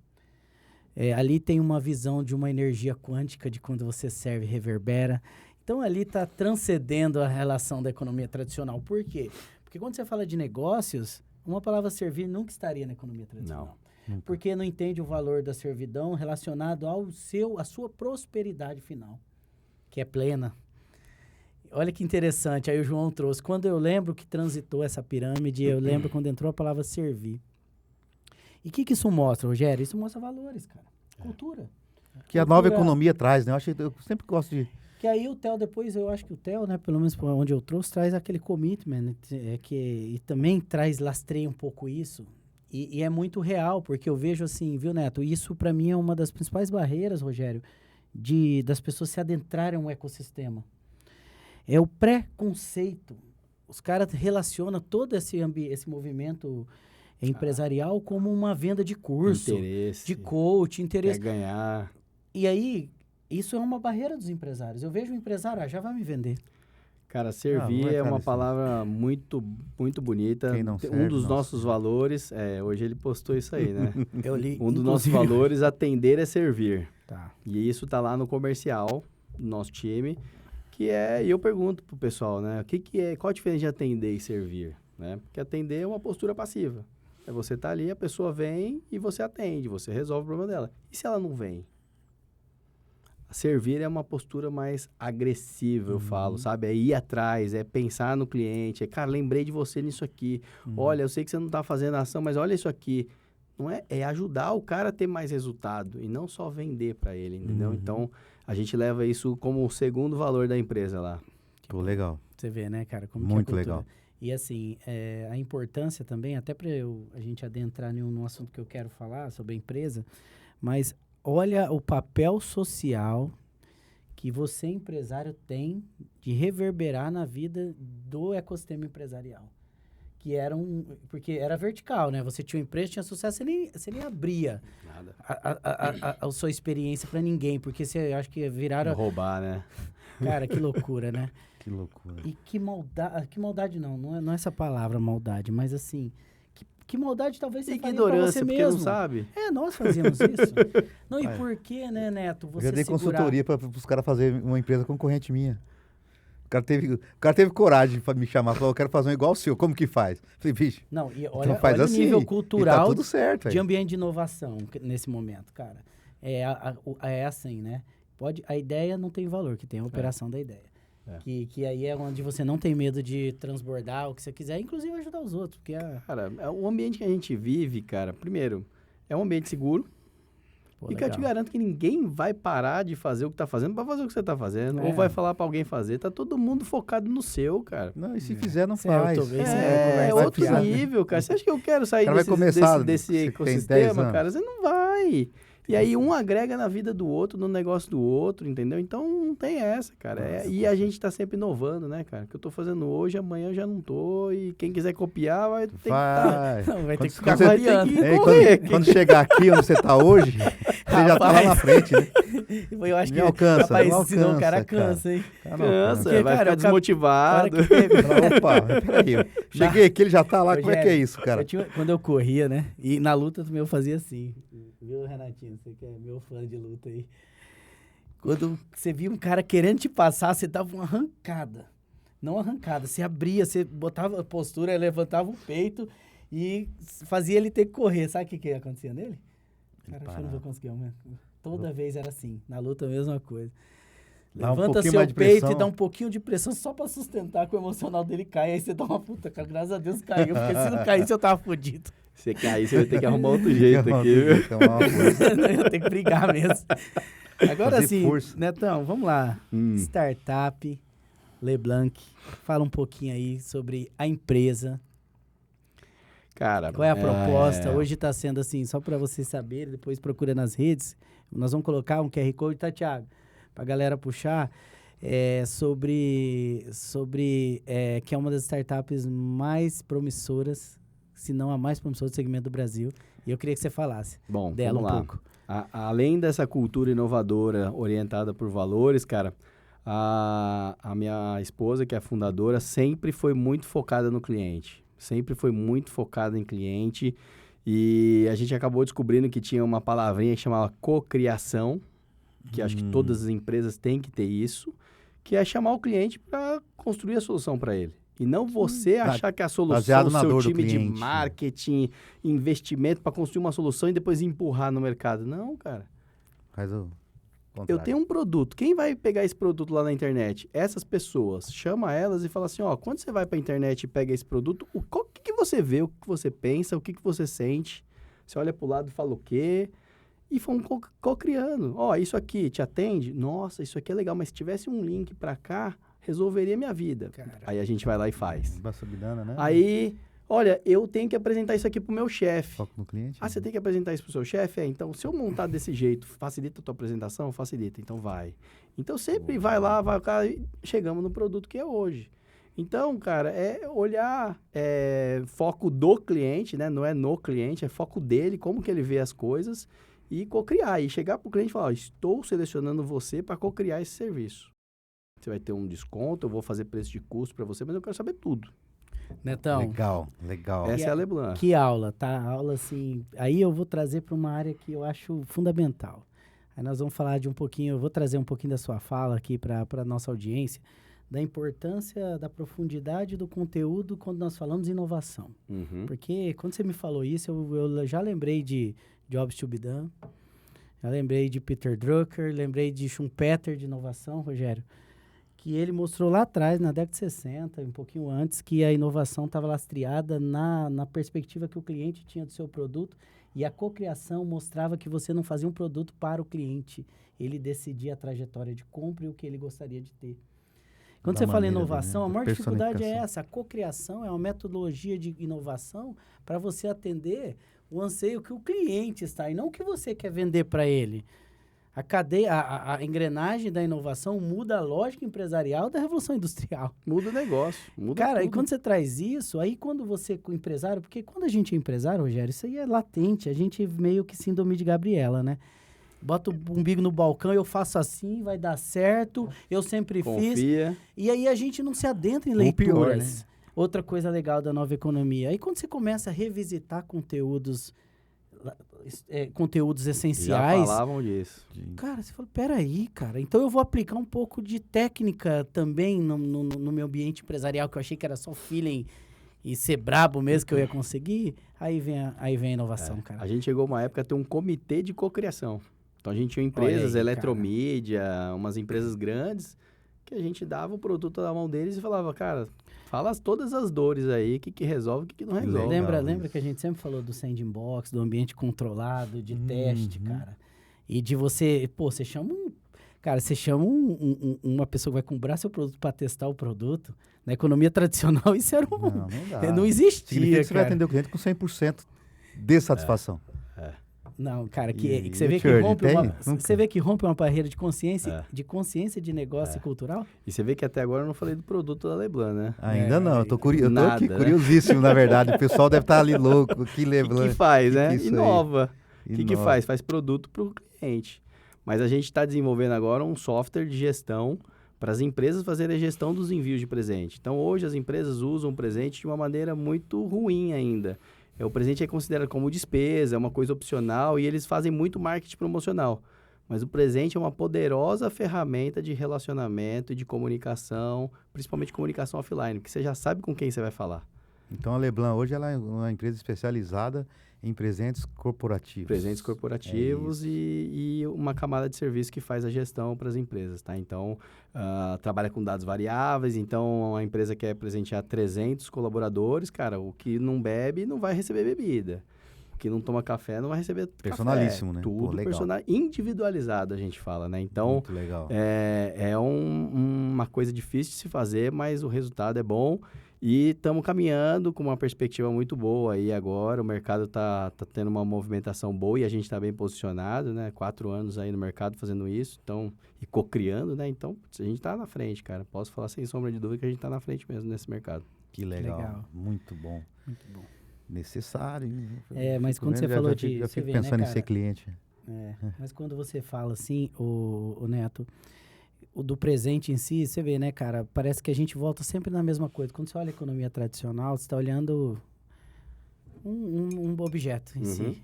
Ali tem uma visão de uma energia quântica de quando você serve, reverbera. Então, ali está transcendendo a relação da economia tradicional. Por quê? Porque quando você fala de negócios, uma palavra servir nunca estaria na economia tradicional. Nunca. Porque não entende o valor da servidão relacionado à sua prosperidade final, que é plena. Olha que interessante, aí o João trouxe. Quando eu lembro que transitou essa pirâmide, eu lembro quando entrou a palavra servir. E o que isso mostra, Rogério? Isso mostra valores, cara. Cultura. Que a nova economia traz, né? Eu sempre gosto de... Que aí o Theo, depois, eu acho que o Theo, né, pelo menos onde eu trouxe, traz aquele commitment, e também lastreia um pouco isso. E é muito real, porque eu vejo assim, viu, Neto? Isso, para mim, é uma das principais barreiras, Rogério, das pessoas se adentrarem a um ecossistema. É o preconceito. Os caras relacionam todo esse movimento empresarial como uma venda de curso, Interesse, de coach, interesse. quer ganhar. E aí, isso é uma barreira dos empresários. Eu vejo o empresário, já vai me vender. Cara, servir não é é uma cara, palavra muito, muito bonita. Quem não Um serve, dos não nossos serve. valores, hoje ele postou isso aí, né? Eu li, Um dos nossos inclusive- valores, atender é servir. Tá. E isso tá lá no comercial, do nosso time, e eu pergunto pro pessoal, né? Qual a diferença de atender e servir, né? Porque atender é uma postura passiva. É você tá ali, a pessoa vem e você atende, você resolve o problema dela. E se ela não vem? Servir é uma postura mais agressiva, eu falo, sabe? É ir atrás, é pensar no cliente, é, cara, lembrei de você nisso aqui. Olha, eu sei que você não tá fazendo ação, mas olha isso aqui. Não é, é ajudar o cara a ter mais resultado e não só vender para ele, entendeu? Então, a gente leva isso como o segundo valor da empresa lá. Pô, legal. Você vê, né, cara? Como Muito que é a cultura. legal. E assim, a importância também, até para a gente adentrar num assunto que eu quero falar sobre a empresa, mas olha o papel social que você, empresário, tem de reverberar na vida do ecossistema empresarial. Que era porque era vertical, né? Você tinha uma empresa, tinha sucesso, você nem abria Nada. a sua experiência para ninguém, porque você acha que viraram... Roubar, né? Cara, que loucura, né? Que loucura. E que maldade não é essa palavra maldade, mas assim, que maldade talvez você faria pra Ignorância, você porque mesmo. não sabe. Nós fazíamos isso. Não, e Vai. por que, né, Neto, Eu você já dei segurar... consultoria para os caras fazerem uma empresa concorrente minha. O cara teve coragem de me chamar, falou, eu quero fazer um igual ao seu, como que faz? Falei, bicho, Não, e olha, então faz olha assim, o nível e cultural tá tudo certo. de ambiente de inovação nesse momento, cara. É assim, né? A ideia não tem valor, que tem a operação da ideia. Que aí é onde você não tem medo de transbordar o que você quiser, inclusive ajudar os outros. Porque Cara, o ambiente que a gente vive, cara, primeiro, é um ambiente seguro. E que eu te garanto que ninguém vai parar de fazer o que tá fazendo pra fazer o que você tá fazendo. Ou vai falar pra alguém fazer. Tá todo mundo focado no seu, cara. Não, e se fizer, não Isso faz. É vai outro piar. nível, cara. Você acha que eu quero sair Cara vai começar, desse você tem 10 ecossistema, anos. cara? Você não vai. E aí um agrega na vida do outro, no negócio do outro, entendeu? Então não tem essa, cara. E a gente tá sempre inovando, né, cara? O que eu tô fazendo hoje, amanhã eu já não tô. E quem quiser copiar vai ter que Vai. Não, vai ter que Quando ficar você- variando. tem que É, correr. quando chegar aqui onde você tá hoje, você já tá lá na frente, né? Eu acho Me que, alcança, rapaz, não senão o cara alcança, cara. cansa, hein? Cara, não Cansa, alcança. Porque, vai cara, ficar desmotivado. Fala, opa, peraí. Eu cheguei aqui, ele já tá lá, como é que é isso, cara? Quando eu corria, né? E na luta também eu fazia assim. Viu, Renatinho? Você que é meu fã de luta aí. Quando você via um cara querendo te passar, você dava uma arrancada. Não arrancada, você abria, você botava a postura, levantava o peito e fazia ele ter que correr. Sabe o que acontecia nele? Cara, acho que eu não vou conseguir aumento. Toda vez era assim. Na luta, a mesma coisa. Dá um Levanta pouquinho seu mais de peito pressão. e dá um pouquinho de pressão só pra sustentar que o emocional dele cai. Aí você dá uma puta, cara. Graças a Deus caiu, porque se não caísse eu tava fudido. Se cair, você vai ter que arrumar outro jeito aqui, viu? Eu tenho que brigar mesmo. Agora Fazer sim, força. Netão, vamos lá. Startup, LeBlanc, fala um pouquinho aí sobre a empresa. Cara, Qual é a proposta? Hoje está sendo assim, só para vocês saberem, depois procura nas redes. Nós vamos colocar um QR Code, tá, Thiago? Para a galera puxar. Sobre que é uma das startups mais promissoras, se não a mais promissora do segmento do Brasil. E eu queria que você falasse bom, dela vamos um lá. pouco. Além dessa cultura inovadora orientada por valores, cara, a minha esposa, que é a fundadora, sempre foi muito focada no cliente. Sempre foi muito focada em cliente. E a gente acabou descobrindo que tinha uma palavrinha que chamava cocriação, que acho que todas as empresas têm que ter isso, que é chamar o cliente para construir a solução para ele. E não você achar que a solução, baseado o na seu dor do time de cliente, né? marketing, investimento para construir uma solução e depois empurrar no mercado. Não, cara. Faz o Eu contrário. tenho um produto. Quem vai pegar esse produto lá na internet? Essas pessoas. Chama elas e fala assim, ó, quando você vai para a internet e pega esse produto, o que você vê, o que você pensa, o que você sente? Você olha para o lado e fala o quê? E fomos co-criando. Ó, isso aqui te atende? Nossa, isso aqui é legal, mas se tivesse um link para cá, resolveria minha vida. Caraca. Aí a gente vai lá e faz. Sabidana, né? Aí, olha, eu tenho que apresentar isso aqui pro meu chefe. Foco no cliente. Ah, você tem que apresentar isso pro seu chefe? Então, se eu montar desse jeito, facilita a tua apresentação? Facilita, então vai. Então, sempre vai lá, e chegamos no produto que é hoje. Então, cara, é olhar foco do cliente, né? Não é no cliente, é foco dele, como que ele vê as coisas e cocriar. E chegar pro cliente e falar, ó, estou selecionando você para cocriar esse serviço. Você vai ter um desconto, eu vou fazer preço de custo para você, mas eu quero saber tudo. Netão, Legal. Essa é a LeBlanc. que aula, tá? Aula assim. Aí eu vou trazer para uma área que eu acho fundamental. Aí nós vamos falar de um pouquinho, eu vou trazer um pouquinho da sua fala aqui para a nossa audiência, da importância, da profundidade do conteúdo quando nós falamos em inovação. Uhum. Porque quando você me falou isso, eu já lembrei de Jobs to be done, já lembrei de Peter Drucker, lembrei de Schumpeter de inovação, Rogério, que ele mostrou lá atrás, na década de 60, um pouquinho antes, que a inovação estava lastreada na perspectiva que o cliente tinha do seu produto, e a cocriação mostrava que você não fazia um produto para o cliente, ele decidia a trajetória de compra e o que ele gostaria de ter. Quando você fala em inovação, a maior dificuldade é essa. A cocriação é uma metodologia de inovação para você atender o anseio que o cliente está, e não o que você quer vender para ele. A cadeia, a engrenagem da inovação muda a lógica empresarial da revolução industrial. Muda o negócio, muda Cara, tudo. e quando você traz isso, aí quando você, com empresário, porque quando a gente é empresário, Rogério, isso aí é latente, a gente meio que síndrome de Gabriela, né? Bota o umbigo no balcão, eu faço assim, vai dar certo, eu sempre Confia. fiz. E aí a gente não se adentra em Ou leituras. pior, né? Outra coisa legal da nova economia. Aí quando você começa a revisitar conteúdos Já essenciais, falavam disso. cara, você fala, peraí, cara, então eu vou aplicar um pouco de técnica também no meu ambiente empresarial, que eu achei que era só feeling e ser brabo mesmo que eu ia conseguir. Aí vem a inovação, cara. A gente chegou uma época a ter um comitê de cocriação. Então a gente tinha empresas, Olha aí, eletromídia, umas empresas grandes, que a gente dava o produto na mão deles e falava, cara, fala todas as dores aí, o que resolve, o que não resolve. Lembra que a gente sempre falou do sandbox, do ambiente controlado, de teste, cara. E de você, você chama uma pessoa que vai comprar seu produto para testar o produto. Na economia tradicional, isso era Não dá. não existia, Significa que você vai cara. atender o cliente com 100% de satisfação. Não, cara, E que você vê que churn, rompe tem? uma, Nunca. você vê que rompe uma barreira de consciência, de negócio e cultural? E você vê que até agora eu não falei do produto da Leblanc, né? Ainda não, eu tô Nada, aqui né? curiosíssimo, na verdade. O pessoal deve estar ali louco. Que O Leblanc. que faz, né? que é isso aí? Inova. O que Inova. faz? Faz produto para o cliente. Mas a gente está desenvolvendo agora um software de gestão para as empresas fazerem a gestão dos envios de presente. Então, hoje as empresas usam o presente de uma maneira muito ruim ainda. O presente é considerado como despesa, é uma coisa opcional e eles fazem muito marketing promocional. Mas o presente é uma poderosa ferramenta de relacionamento e de comunicação, principalmente comunicação offline, porque você já sabe com quem você vai falar. Então a Leblanc hoje ela é uma empresa especializada em presentes corporativos. Presentes corporativos e uma camada de serviço que faz a gestão para as empresas, tá? Então, trabalha com dados variáveis, então a empresa quer presentear 300 colaboradores, cara, o que não bebe não vai receber bebida. O que não toma café não vai receber Personalíssimo, café. né? Tudo Pô, legal. individualizado, a gente fala, né? Então, Muito legal. é uma coisa difícil de se fazer, mas o resultado é bom. E estamos caminhando com uma perspectiva muito boa aí agora. O mercado tá tendo uma movimentação boa e a gente está bem posicionado, né? 4 anos aí no mercado fazendo isso, então, e co-criando, né? Então, a gente está na frente, cara. Posso falar sem sombra de dúvida que a gente está na frente mesmo nesse mercado. Que legal. Legal. Muito bom. Muito bom. Necessário. Mas quando você falou de... Eu você fico vê, né, pensando em cara? ser cliente. Mas quando você fala assim, o Neto, o do presente em si, você vê, né, cara? Parece que a gente volta sempre na mesma coisa. Quando você olha a economia tradicional, você está olhando um objeto em si,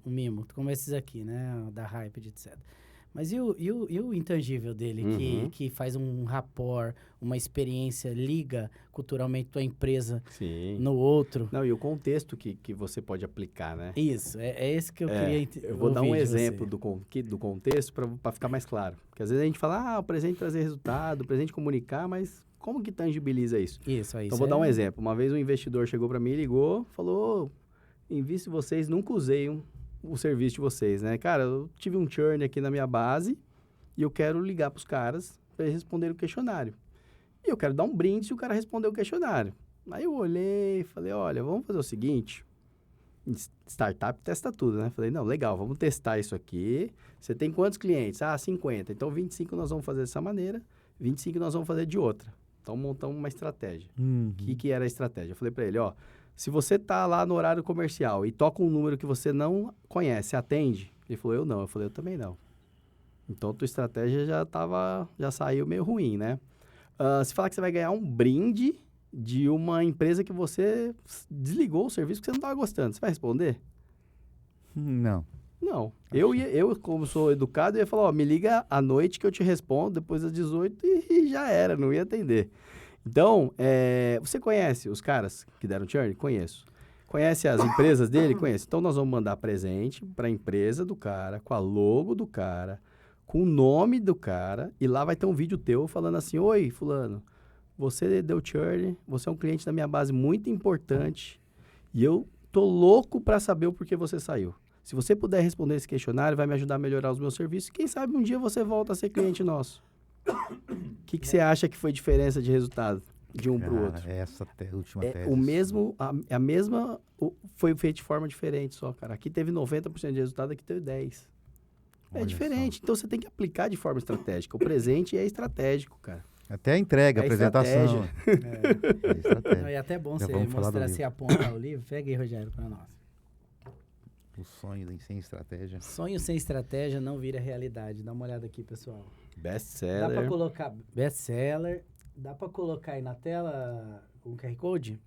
um mimo, como esses aqui, né? Da Hype, etc. Mas e o intangível dele, que faz um rapport, uma experiência, liga culturalmente tua empresa Sim. no outro? Não, e o contexto que você pode aplicar, né? Isso, é esse que eu queria Eu vou dar um ouvir de você. exemplo do contexto para ficar mais claro. Porque às vezes a gente fala, o presente trazer resultado, o presente comunicar, mas como que tangibiliza isso? Isso, aí. Então, vou dar um exemplo. Uma vez um investidor chegou para mim e ligou, falou, invisto em vocês, nunca usei o serviço de vocês, né? Cara, eu tive um churn aqui na minha base e eu quero ligar para os caras para eles responderem o questionário. E eu quero dar um brinde se o cara responder o questionário. Aí eu olhei e falei, olha, vamos fazer o seguinte, startup testa tudo, né? Falei, não, legal, vamos testar isso aqui. Você tem quantos clientes? 50. Então, 25 nós vamos fazer dessa maneira, 25 nós vamos fazer de outra. Então, montamos uma estratégia. O que era a estratégia? Eu falei para ele, se você tá lá no horário comercial e toca um número que você não conhece, atende? Ele falou, eu não. Eu falei, eu também não. Então, tua estratégia já saiu meio ruim, né? Se falar que você vai ganhar um brinde de uma empresa que você desligou o serviço que você não estava gostando, você vai responder? Não. Não. Eu, como sou educado, ia falar, ó, me liga à noite que eu te respondo, depois das 18 e já era, não ia atender. Então, você conhece os caras que deram churn? Conheço. Conhece as empresas dele? Conheço. Então, nós vamos mandar presente para a empresa do cara, com a logo do cara, com o nome do cara, e lá vai ter um vídeo teu falando assim, oi, fulano, você deu churn, você é um cliente da minha base muito importante, e eu tô louco para saber o porquê você saiu. Se você puder responder esse questionário, vai me ajudar a melhorar os meus serviços, e quem sabe um dia você volta a ser cliente nosso. O que você acha que foi diferença de resultado de um para o outro? Essa última tese. A mesma foi feito de forma diferente só, cara. Aqui teve 90% de resultado, aqui teve 10%. É diferente. Só. Então, você tem que aplicar de forma estratégica. O presente é estratégico, cara. Até a entrega, a apresentação. É estratégia. É até bom você mostrar se apontar o livro. Pega aí, Rogério, para nós. O sonho sem estratégia. Sonho sem estratégia não vira realidade. Dá uma olhada aqui, pessoal. Best-seller. Dá para colocar best-seller. Dá para colocar aí na tela o QR Code?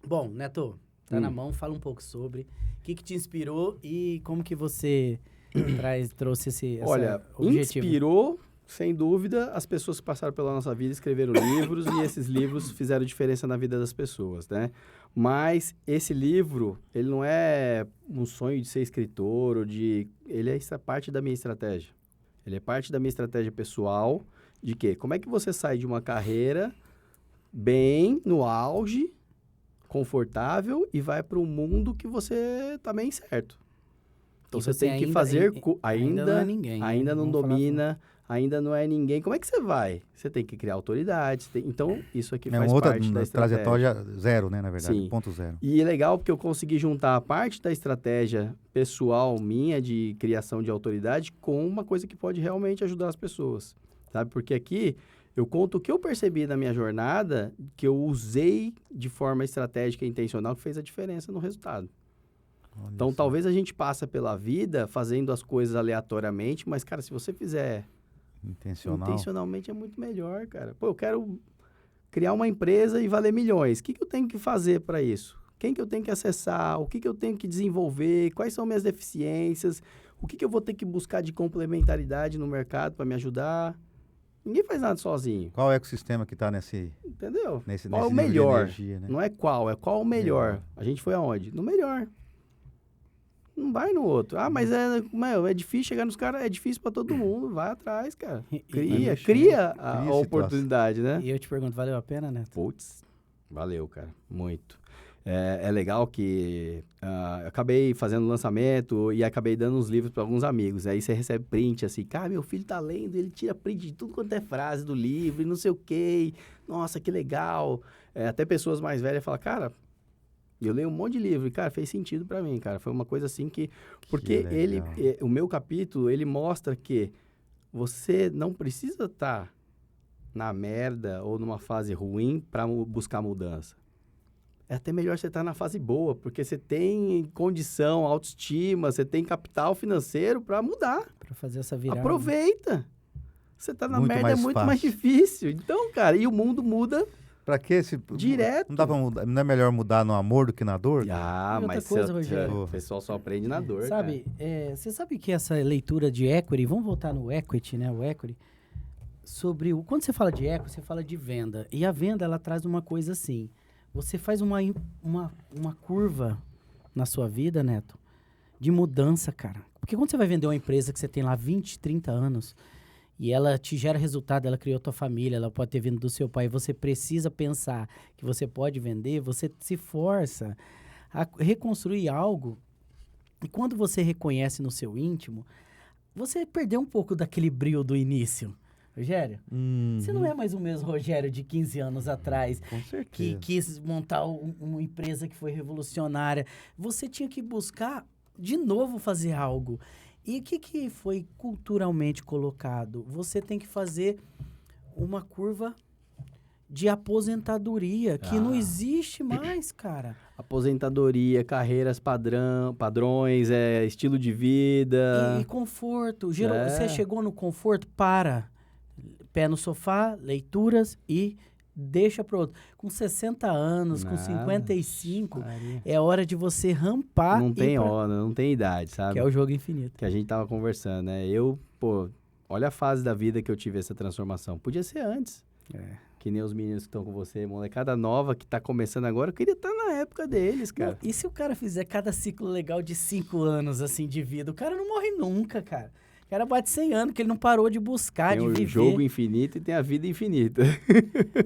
Bom, Neto, tá na mão. Fala um pouco sobre o que te inspirou e como que você trouxe esse objetivo. Inspirou, sem dúvida, as pessoas que passaram pela nossa vida, escreveram livros e esses livros fizeram diferença na vida das pessoas, né? Mas esse livro, ele não é um sonho de ser escritor ou ele é parte da minha estratégia. Ele é parte da minha estratégia pessoal de quê? Como é que você sai de uma carreira bem, no auge, confortável e vai para um mundo que você tá bem certo. Então, você tem que fazer... Ainda não é ninguém. Ainda não domina, ainda não é ninguém. Como é que você vai? Você tem que criar autoridade. Então, isso aqui faz parte da estratégia. Trajetória zero, né, na verdade. Sim. Ponto zero. E é legal porque eu consegui juntar a parte da estratégia pessoal minha de criação de autoridade com uma coisa que pode realmente ajudar as pessoas. Sabe? Porque aqui eu conto o que eu percebi na minha jornada, que eu usei de forma estratégica e intencional, que fez a diferença no resultado. Olha então, talvez a gente passe pela vida fazendo as coisas aleatoriamente, mas, cara, se você fizer intencionalmente é muito melhor, cara. Pô, eu quero criar uma empresa e valer milhões. O que eu tenho que fazer para isso? Quem que eu tenho que acessar? O que eu tenho que desenvolver? Quais são minhas deficiências? O que eu vou ter que buscar de complementaridade no mercado para me ajudar? Ninguém faz nada sozinho. Qual é o ecossistema que está nesse... Entendeu? Nesse qual é o melhor? Energia, né? Não é qual o melhor. A gente foi aonde? No melhor. Não vai no outro. Ah, mas é difícil chegar nos caras. É difícil para todo mundo. Vai atrás, cara. Cria a oportunidade, né? E eu te pergunto, valeu a pena, né? Putz, valeu, cara. Muito. É legal que eu acabei fazendo lançamento e acabei dando uns livros para alguns amigos. Aí você recebe print assim, cara, meu filho tá lendo, ele tira print de tudo quanto é frase do livro e não sei o quê. Nossa, que legal. Até pessoas mais velhas falam, cara, eu leio um monte de livro e, cara, fez sentido para mim, cara. Foi uma coisa assim que... Porque o meu capítulo, ele mostra que você não precisa estar na merda ou numa fase ruim para buscar mudança. É até melhor você estar na fase boa, porque você tem condição, autoestima, você tem capital financeiro para mudar. Para fazer essa virada. Aproveita. Você tá na merda, é muito mais difícil. Então, cara, e o mundo muda... Pra que direto? Não dá pra mudar, não é melhor mudar no amor do que na dor? Mas o pessoal só aprende na dor, sabe, você sabe que essa leitura de equity, vamos voltar no equity, né? O equity, quando você fala de equity, você fala de venda. E a venda, ela traz uma coisa assim. Você faz uma curva na sua vida, Neto, de mudança, cara. Porque quando você vai vender uma empresa que você tem lá 20, 30 anos... E ela te gera resultado, ela criou tua família, ela pode ter vindo do seu pai. Você precisa pensar que você pode vender, você se força a reconstruir algo. E quando você reconhece no seu íntimo, você perdeu um pouco daquele brilho do início. Rogério, você não é mais o mesmo Rogério de 15 anos atrás. Com certeza. Que quis montar uma empresa que foi revolucionária. Você tinha que buscar, de novo, fazer algo. E o que foi culturalmente colocado? Você tem que fazer uma curva de aposentadoria, que não existe mais, cara. Aposentadoria, carreiras padrões, estilo de vida. E conforto. Você chegou no conforto, pé no sofá, leituras e deixa pro outro. Com 60 anos, com Nada. 55, Maria. é hora de você rampar. Não tem e ir pra- hora, não tem idade, sabe? Que é o jogo infinito. Que a gente tava conversando, né? Eu, pô, olha a fase da vida que eu tive essa transformação. Podia ser antes. Que nem os meninos que estão com você, molecada nova que tá começando agora, eu queria estar na época deles, cara. Não, e se o cara fizer cada ciclo legal de 5 anos, assim, de vida? O cara não morre nunca, cara. O cara bate 100 anos, que ele não parou de buscar, Tem de o viver. jogo infinito e tem a vida infinita.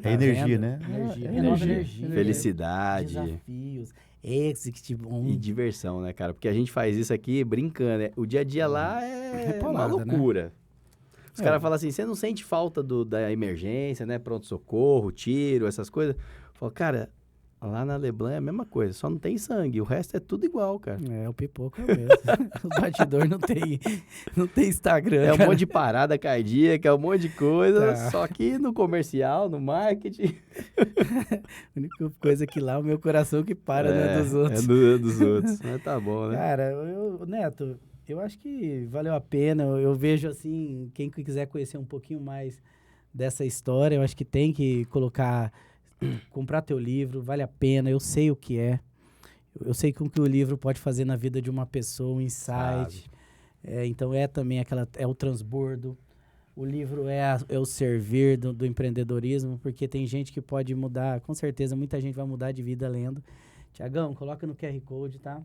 É energia, né? Energia. Energia. Felicidade Desafios, exit, bom. e diversão, né, cara? Porque a gente faz isso aqui brincando, né? O dia a dia lá é uma paulada, né? loucura. Os caras falam assim, você não sente falta da emergência, né? Pronto-socorro, tiro, essas coisas? Eu falo, cara, lá na Leblon é a mesma coisa, só não tem sangue, o resto é tudo igual, cara. É, o pipoco é o mesmo. O batidor não tem Instagram, É um cara. monte de parada cardíaca, é um monte de coisa, Tá. só que no comercial, no marketing... A única coisa que lá, o meu coração que para, né, dos outros. É dos outros, mas tá bom, né? Cara, Neto, eu acho que valeu a pena. Eu vejo, assim, quem quiser conhecer um pouquinho mais dessa história, eu acho que tem que comprar teu livro, vale a pena, eu sei o que é. Eu sei o que o livro pode fazer na vida de uma pessoa, um insight. Então também é o transbordo. O livro é o servir do empreendedorismo, porque tem gente que pode mudar, com certeza, muita gente vai mudar de vida lendo. Tiagão, coloca no QR Code, tá?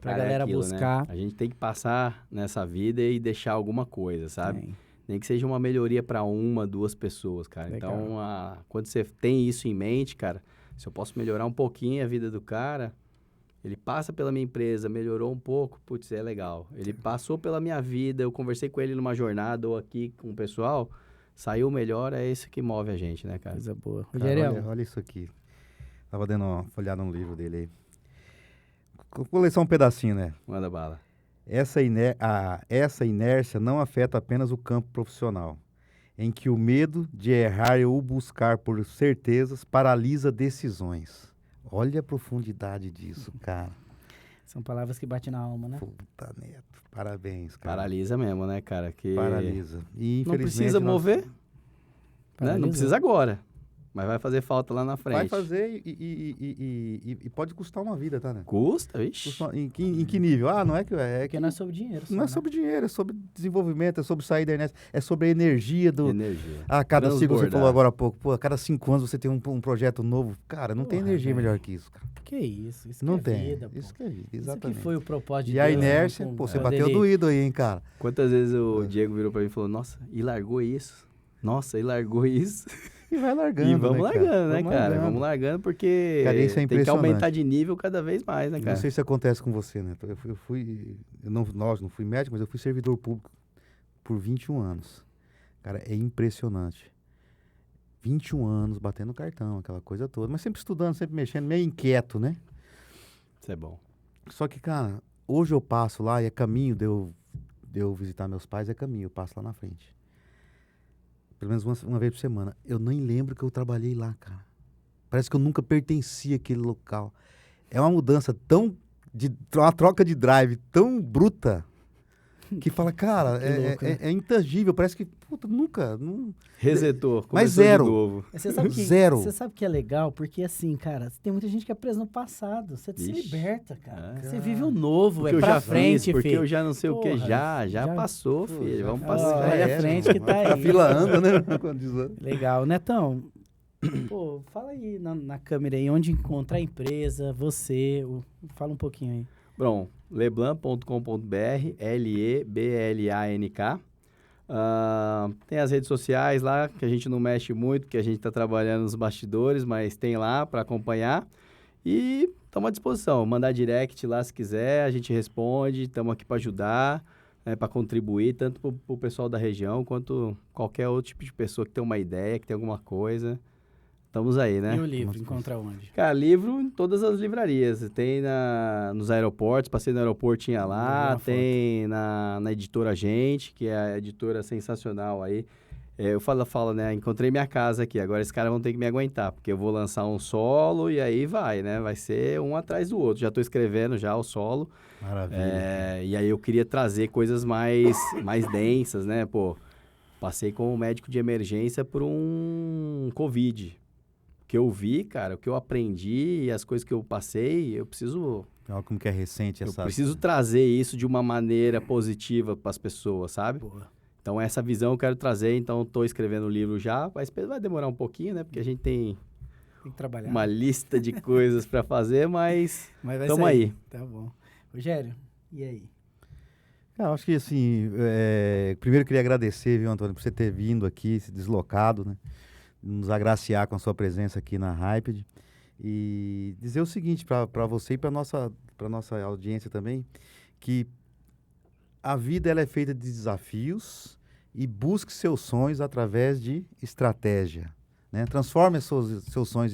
Pra Cara, é galera aquilo, buscar. né? A gente tem que passar nessa vida e deixar alguma coisa, sabe? Tem. Nem que seja uma melhoria para uma, duas pessoas, cara. Legal. Então, quando você tem isso em mente, cara, se eu posso melhorar um pouquinho a vida do cara, ele passa pela minha empresa, melhorou um pouco, putz, é legal. Ele passou pela minha vida, eu conversei com ele numa jornada ou aqui com o pessoal, saiu melhor, é isso que move a gente, né, cara? Coisa boa. Cara, Rogério, olha isso aqui. Tava dando uma folhada no livro dele aí. Vou ler só um pedacinho, né? Manda bala. Essa inércia não afeta apenas o campo profissional, em que o medo de errar ou buscar por certezas paralisa decisões. Olha a profundidade disso, cara. são palavras que batem na alma, né? Puta Neto, parabéns, cara. Paralisa mesmo, né, cara? Que Paralisa. E não infelizmente precisa mover, né? Paralisa. Não precisa agora, mas vai fazer falta lá na frente. vai fazer e pode custar uma vida, tá, né? Custa, vixe. Em que nível? Ah, não é que Porque não é sobre dinheiro. não é sobre dinheiro, é sobre desenvolvimento, é sobre sair da inércia, é sobre a energia do. Energia. A cada ciclo, você Transbordar. falou agora há pouco, pô, a cada 5 anos você tem um projeto novo. Cara, não tem Porra, energia velho. melhor que isso, cara. Que isso? Isso Não que é tem. vida, pô. Isso que é vida, Isso exatamente. que foi o propósito de E a Deus, né, inércia, com- pô, você quando bateu ele- doído aí, hein, cara. Quantas vezes o Diego virou pra mim e falou, nossa, e largou isso? Nossa, e largou isso? E vai largando. E vamos né, largando, cara? né, cara? Vamos largando porque Cara, isso é tem que impressionante. aumentar de nível cada vez mais, né, Não cara? sei se acontece com você, né? Nós não fui médico, mas eu fui servidor público por 21 anos. Cara, é impressionante. 21 anos batendo cartão, aquela coisa toda. Mas sempre estudando, sempre mexendo, meio inquieto, né? Isso é bom. Só que, cara, hoje eu passo lá e é caminho de eu visitar meus pais, é caminho, eu passo lá na frente. Pelo menos uma vez por semana. Eu nem lembro que eu trabalhei lá, cara. Parece que eu nunca pertenci àquele local. É uma mudança uma troca de drive tão bruta que fala, cara, Que louco, né? é intangível. Parece que, puta, nunca. Resetou, começou Mas zero. de novo. Mas Você sabe que, Zero. Você sabe que é legal? Porque assim, cara, tem muita gente que é presa no passado. Você se Ixi. liberta, cara. Ah. Você vive o novo, Porque é eu pra já frente, fiz, porque filho. eu já não sei o que, Porra, já já- passou, Pô, filho. já Vamos Ó, passar. olha a frente que tá A aí. fila anda, né? Quando diz, Legal. Netão, pô, fala aí na câmera aí, onde encontrar a empresa, você, fala um pouquinho aí. Bom, leblanc.com.br, Leblank. Tem as redes sociais lá, que a gente não mexe muito, que a gente está trabalhando nos bastidores, mas tem lá para acompanhar. E estamos à disposição. Mandar direct lá se quiser, a gente responde. Estamos aqui para ajudar, para contribuir, tanto para o pessoal da região, quanto qualquer outro tipo de pessoa que tem uma ideia, que tem alguma coisa. Estamos aí, né? E o livro, encontra onde? Cara, livro em todas as livrarias. Tem nos aeroportos, passei no aeroporto, tinha Vi lá. uma Tem na editora Gente, que é a editora sensacional aí. Eu falo, né? Encontrei minha casa aqui. Agora esses caras vão ter que me aguentar, porque eu vou lançar um solo e aí vai, né? Vai ser um atrás do outro. Já estou escrevendo já o solo. Maravilha. E aí eu queria trazer coisas mais densas, né? Pô, passei como médico de emergência por um Covid. que eu vi, cara, o que eu aprendi e as coisas que eu passei, eu preciso... Olha como que é recente essa... Eu preciso trazer isso de uma maneira positiva para as pessoas, sabe? Boa. Então, essa visão eu quero trazer. Então, estou escrevendo o livro já. Vai demorar um pouquinho, né? Porque a gente tem que trabalhar. Uma lista de coisas para fazer, mas estamos aí. Tá bom. Rogério, e aí? Eu acho que, assim, primeiro eu queria agradecer, viu, Antônio, por você ter vindo aqui, se deslocado, né? Nos agraciar com a sua presença aqui na Hyped. E dizer o seguinte para você e para nossa audiência também, que a vida ela é feita de desafios e busque seus sonhos através de estratégia, né? Transforme seus sonhos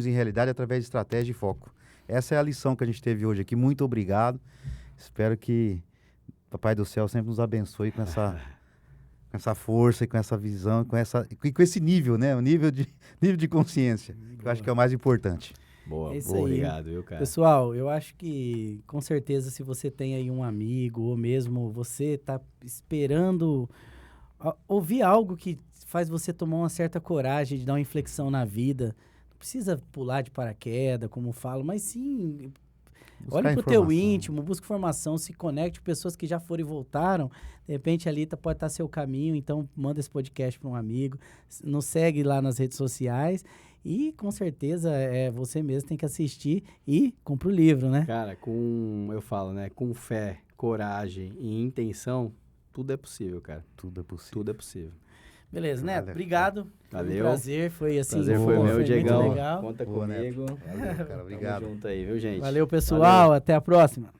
em realidade através de estratégia e foco. Essa é a lição que a gente teve hoje aqui. Muito obrigado. Espero que o Papai do Céu sempre nos abençoe com essa força e com essa visão, com esse nível, né? O nível de consciência, que eu acho que é o mais importante. Boa, É isso boa, aí. obrigado, viu, cara? Pessoal, eu acho que, com certeza, se você tem aí um amigo, ou mesmo você está esperando ouvir algo que faz você tomar uma certa coragem de dar uma inflexão na vida, não precisa pular de paraquedas, como falo, mas sim... Olhe para o teu íntimo, busque informação, se conecte com pessoas que já foram e voltaram. De repente ali pode estar seu caminho, então manda esse podcast para um amigo, nos segue lá nas redes sociais e com certeza você mesmo tem que assistir e compra o livro, né? Cara, eu falo, né? Com fé, coragem e intenção, tudo é possível, cara. Tudo é possível. Tudo é possível. Beleza, Neto? Obrigado. Valeu. Foi um prazer, foi assim. Prazer foi meu, muito Diegão. legal. Conta Boa, comigo. Valeu, cara. Obrigado. Tamo junto aí, viu, gente? Valeu, pessoal. Até a próxima.